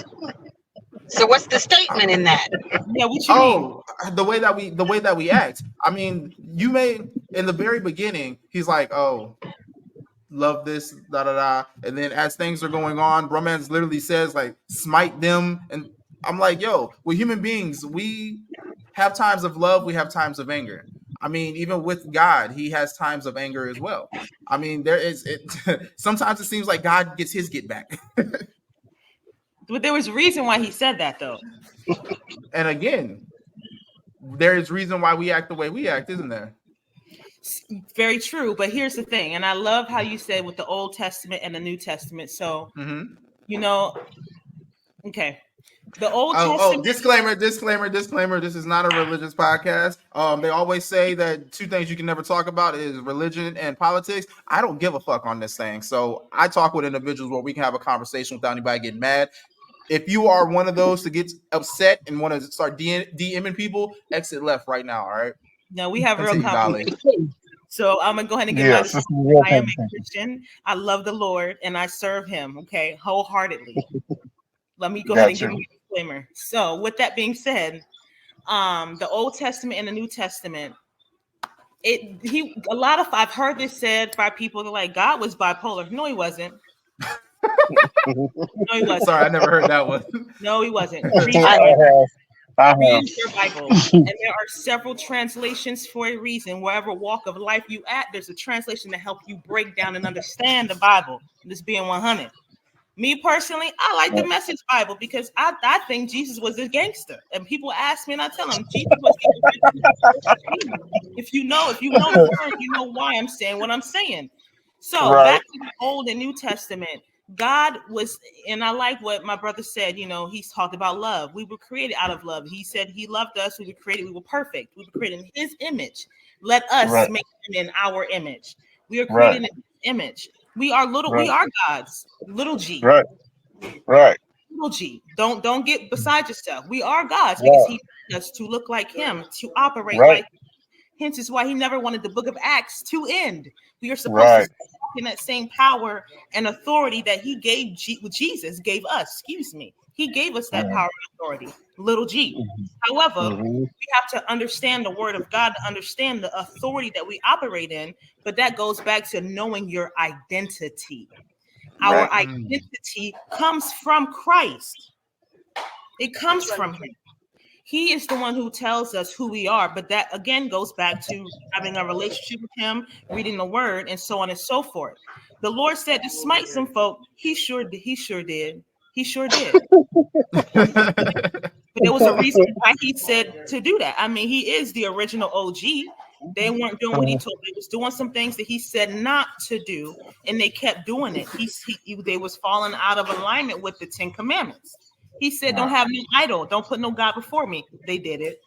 So what's the statement in that? Yeah, what you mean? Oh, the way that we act. I mean, you may in the very beginning, he's like, oh, love this, da da da. And then as things are going on, romance literally says like smite them. And I'm like, yo, we're human beings. We have times of love, we have times of anger. I mean, even with God, he has times of anger as well. I mean, there is it sometimes it seems like God gets his get back. But there was a reason why he said that, though. And again, there is reason why we act the way we act, isn't there? Very true. But here's the thing, and I love how you said with the Old Testament and the New Testament. So, Mm-hmm. you know, okay, the Old Oh, Testament. disclaimer. This is not a religious podcast. They always say that two things you can never talk about is religion and politics. I don't give a fuck on this thing. So I talk with individuals where we can have a conversation without anybody getting mad. If you are one of those to get upset and want to start DMing people, exit left right now. All right. No, we have real Continue, Dolly. conversation. So I'm gonna go ahead and get my Yes, this is disclaimer. a real I am a conversation. Christian. I love the Lord and I serve Him. Okay, wholeheartedly. Let me go ahead and Gotcha. give you a disclaimer. So, with that being said, the Old Testament and the New Testament, a lot of I've heard this said by people that like God was bipolar. No, he wasn't. No, he wasn't. Sorry, I never heard that one. No, he wasn't. Read I your Bible. have. I have. Read your Bible. And there are several translations for a reason. Wherever walk of life you at, there's a translation to help you break down and understand the Bible. This being 100. Me personally, I like the Message Bible because I think Jesus was a gangster. And people ask me and I tell them Jesus was the original. If you know the word, you know why I'm saying what I'm saying. So Right. back to the Old and New Testament, God was, and I like what my brother said, he's talked about love. We were created out of love. He said he loved us. We were created, we were perfect. We were created in his image. Let us Right. make him in our image. We are Right. created in his image. We Right. are gods, little g. Right. Right. Little g. Don't get beside yourself. We are gods because Right. he made us to look like him, to operate Right. like hence is why he never wanted the book of Acts to end. We are supposed to Right. walk in that same power and authority that he gave Jesus gave us. Excuse me. He gave us that power and authority, little g. However, Mm-hmm. we have to understand the word of God to understand the authority that we operate in. But that goes back to knowing your identity. Our Right. identity comes from Christ. It comes from him. He is the one who tells us who we are. But that again goes back to having a relationship with him, reading the word, and so on and so forth. The Lord said to smite some folk. He sure did. He sure did. He sure did. But there was a reason why he said to do that. I mean, he is the original OG. They weren't doing what he told them. They was doing some things that he said not to do, and they kept doing it. They was falling out of alignment with the 10 Commandments. He said, "Don't have no idol. Don't put no God before me." They did it.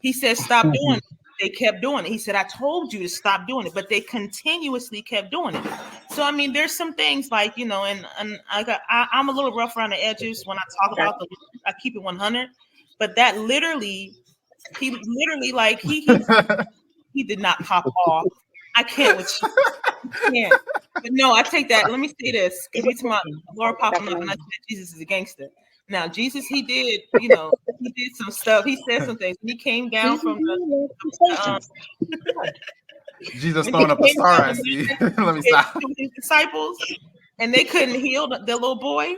He said, "Stop doing it." They kept doing it. He said, "I told you to stop doing it," but they continuously kept doing it. So I mean, there's some things like and I'm a little rough around the edges when I talk about I keep it 100, but that literally, he literally like he did not pop off. I can't with you. I can't. But no, I take that. Let me say this because you to my Laura popping up and I said Jesus is a gangster. Now Jesus, he did some stuff. He said some things. He came down from the Jesus when he throwing up a came star, down I the see. mountain Let me with stop. his disciples, and they couldn't heal the little boy.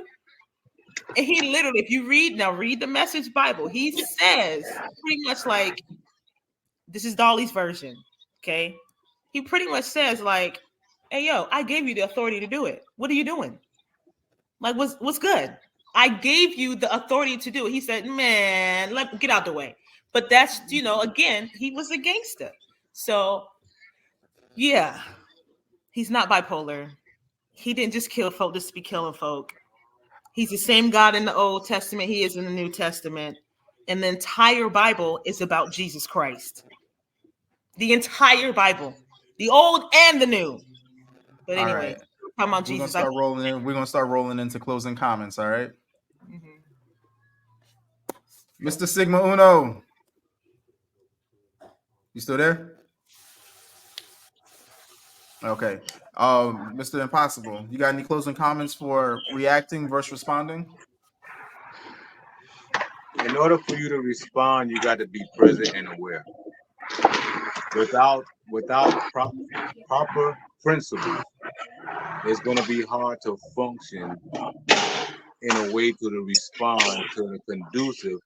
And he literally, if you read the Message Bible, he says pretty much like, this is Dolly's version. Okay. He pretty much says, like, "Hey, yo, I gave you the authority to do it. What are you doing? Like, what's good? I gave you the authority to do it." He said, "Man, get out the way." But that's, again, he was a gangster. So yeah, he's not bipolar. He didn't just kill folk just to be killing folk. He's the same God in the Old Testament he is in the New Testament. And the entire Bible is about Jesus Christ. The entire Bible, the old and the new. But All anyway, right. talking about We're gonna Jesus. start rolling in. We're gonna start rolling into closing comments. All right. Mhm. Mr. Sigma Uno. You still there? Okay. Mr. Impossible, you got any closing comments for reacting versus responding? In order for you to respond, you got to be present and aware. Without proper principles, it's going to be hard to function in a way to respond to the conducive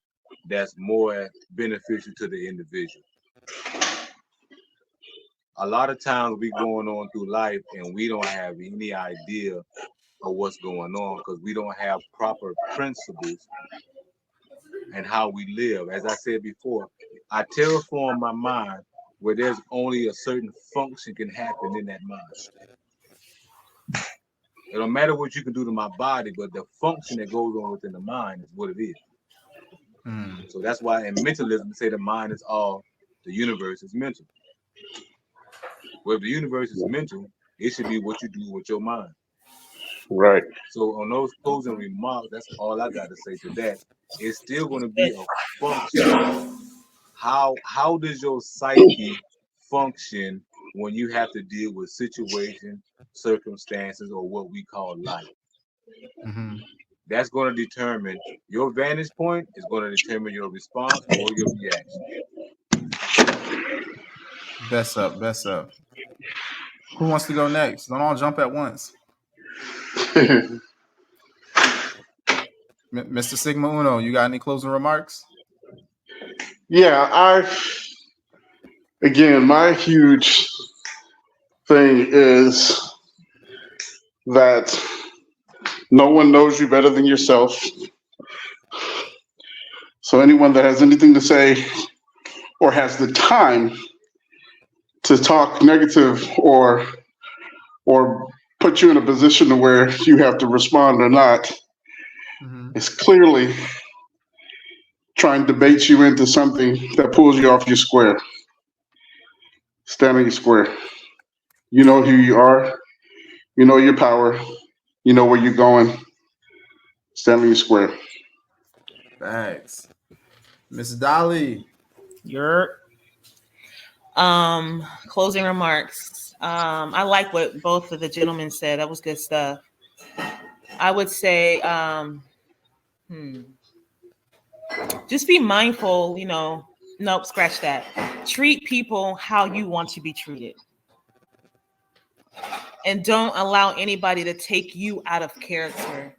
that's more beneficial to the individual. A lot of times we going on through life and we don't have any idea of what's going on because we don't have proper principles and how we live. As I said before, I terraform my mind where there's only a certain function can happen in that mind. It don't matter what you can do to my body, but the function that goes on within the mind is what it is. So that's why in mentalism, they say the mind is all, the universe is mental. Well, if the universe is mental, it should be what you do with your mind. Right. So on those closing remarks, that's all I got to say to that. It's still going to be a function. How does your psyche function when you have to deal with situations, circumstances, or what we call life? Mm-hmm. that's going to determine your vantage point. Is going to determine your response or your reaction. Best up, best up. Who wants to go next? Don't all jump at once. Mr. Sigma Uno, you got any closing remarks? Yeah, again, my huge thing is that no one knows you better than yourself. So anyone that has anything to say or has the time to talk negative or put you in a position where you have to respond or not is clearly trying to bait you into something that pulls you off your square. Stand on your square. You know who you are. You know your power. You know where you're going. Stand on your square. Thanks. Miss Dolly. Your closing remarks. I like what both of the gentlemen said. That was good stuff. I would say just be mindful, nope, scratch that. Treat people how you want to be treated. And don't allow anybody to take you out of character.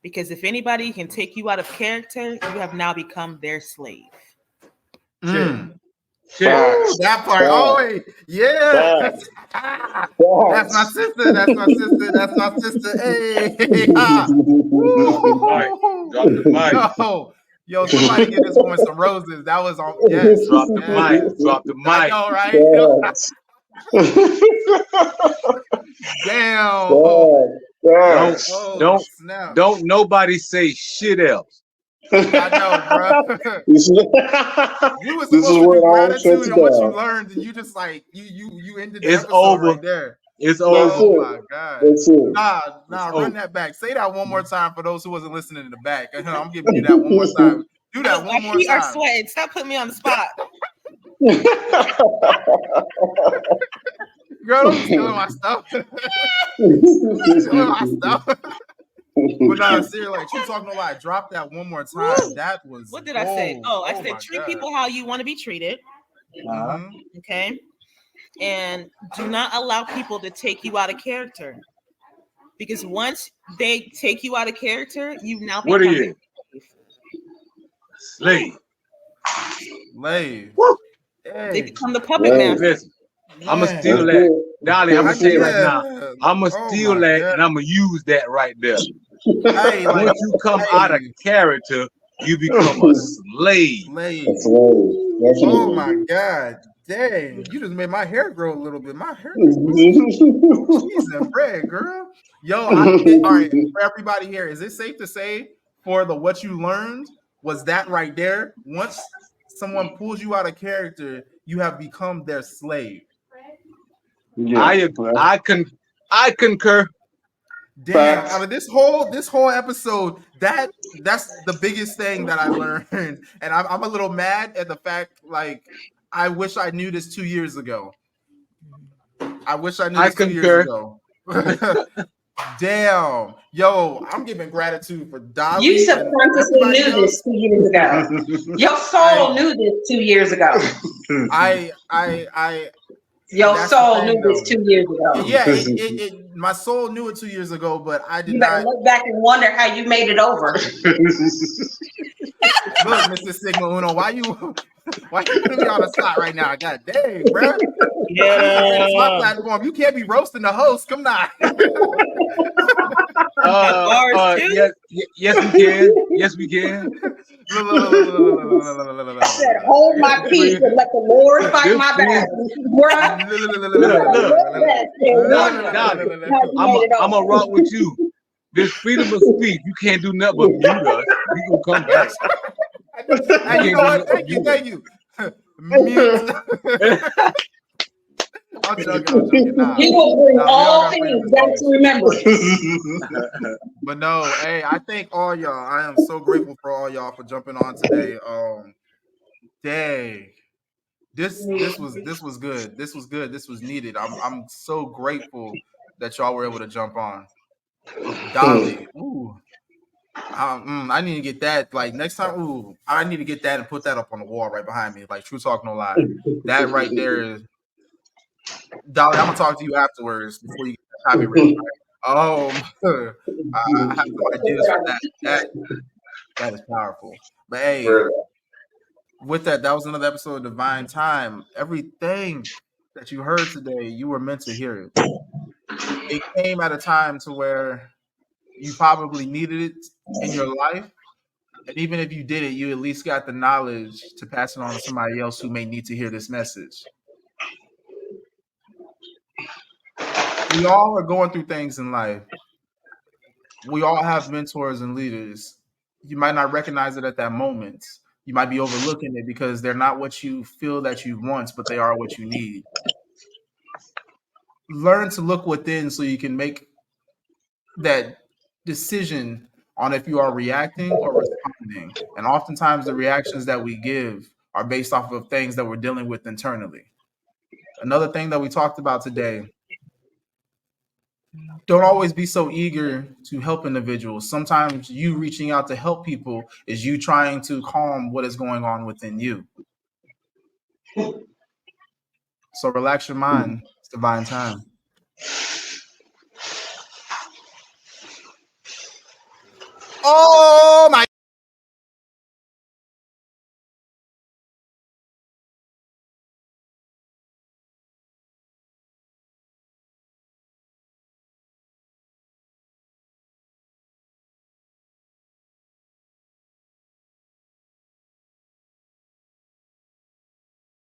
Because if anybody can take you out of character, you have now become their slave. That part. Oh, wait. Yeah. That's my sister. That's my sister. That's my sister. Hey. Drop the mic. Yo, somebody give this woman some roses. That was on. Yes. Drop the mic. Drop the mic. I know, right? Damn. Don't nobody say shit else. I know, bro. You were supposed to do gratitude and what you learned, and you just like you ended the episode over. right there. It's over. Oh my god. That's it. Nah, run that back. Say that one more time for those who wasn't listening in the back. I'm giving you that one more time. Do that one more feet time. Are sweating. Stop putting me on the spot. Girl, don't be stealing my stuff. Stealing my stuff. But no, seriously, like you talking a lot. Drop that one more time. That was. What did I say? I said treat people how you want to be treated. Okay. And do not allow people to take you out of character. Because once they take you out of character, you now become what are you? Slave. Hey. They become the puppet master. Listen, I'm gonna steal that. Dolly, I'm gonna tell you right now. I'm gonna steal that and I'm gonna use that right there. Hey, once you come out of character, you become a slave. Oh my god. Dang, you just made my hair grow a little bit. My hair cheese and bread, girl. Yo, all right, for everybody here, is it safe to say for the what you learned was that right there? Once someone pulls you out of character, you have become their slave. Yeah, I concur. Damn, out of this whole episode, that's the biggest thing that I learned, and I'm a little mad at the fact like I wish I knew this 2 years ago. I wish I knew this 2 years ago. Damn, yo, I'm giving gratitude for Dolly. You subconsciously knew this 2 years ago. Your soul knew this 2 years ago. Your soul knew this 2 years ago. Yeah, my soul knew it 2 years ago, but I did not. You better look back and wonder how you made it over. Look, Mr. Sigma Uno, why you putting me on the spot right now? God dang, bro. Yeah. It's my platform. You can't be roasting the host. Come on. Yes, we can. Yes, we can. I said, hold my peace and let the Lord fight my battle. I'm going to rock with you. This freedom of speech, you can't do nothing but mute us. You can come back. You know what? Thank you. Mute. I'm joking. Nah. He will bring all things back to remembrance. But no, hey, I thank all y'all. I am so grateful for all y'all for jumping on today. Dang. This was good. This was good. This was needed. I'm so grateful that y'all were able to jump on. Dolly. Ooh. I need to get that. Like next time, I need to get that and put that up on the wall right behind me. Like true talk, no lie. That right there is. Dolly, I'm gonna talk to you afterwards before you get that copyright. I have some ideas for that. That is powerful. But hey, with that was another episode of Divine Time. Everything that you heard today, you were meant to hear it. It came at a time to where you probably needed it in your life. And even if you did it, you at least got the knowledge to pass it on to somebody else who may need to hear this message. We all are going through things in life. We all have mentors and leaders. You might not recognize it at that moment. You might be overlooking it because they're not what you feel that you want, but they are what you need. Learn to look within so you can make that decision on if you are reacting or responding. And oftentimes the reactions that we give are based off of things that we're dealing with internally. Another thing that we talked about today, don't always be so eager to help individuals. Sometimes you reaching out to help people is you trying to calm what is going on within you. So relax your mind. It's divine time. Oh my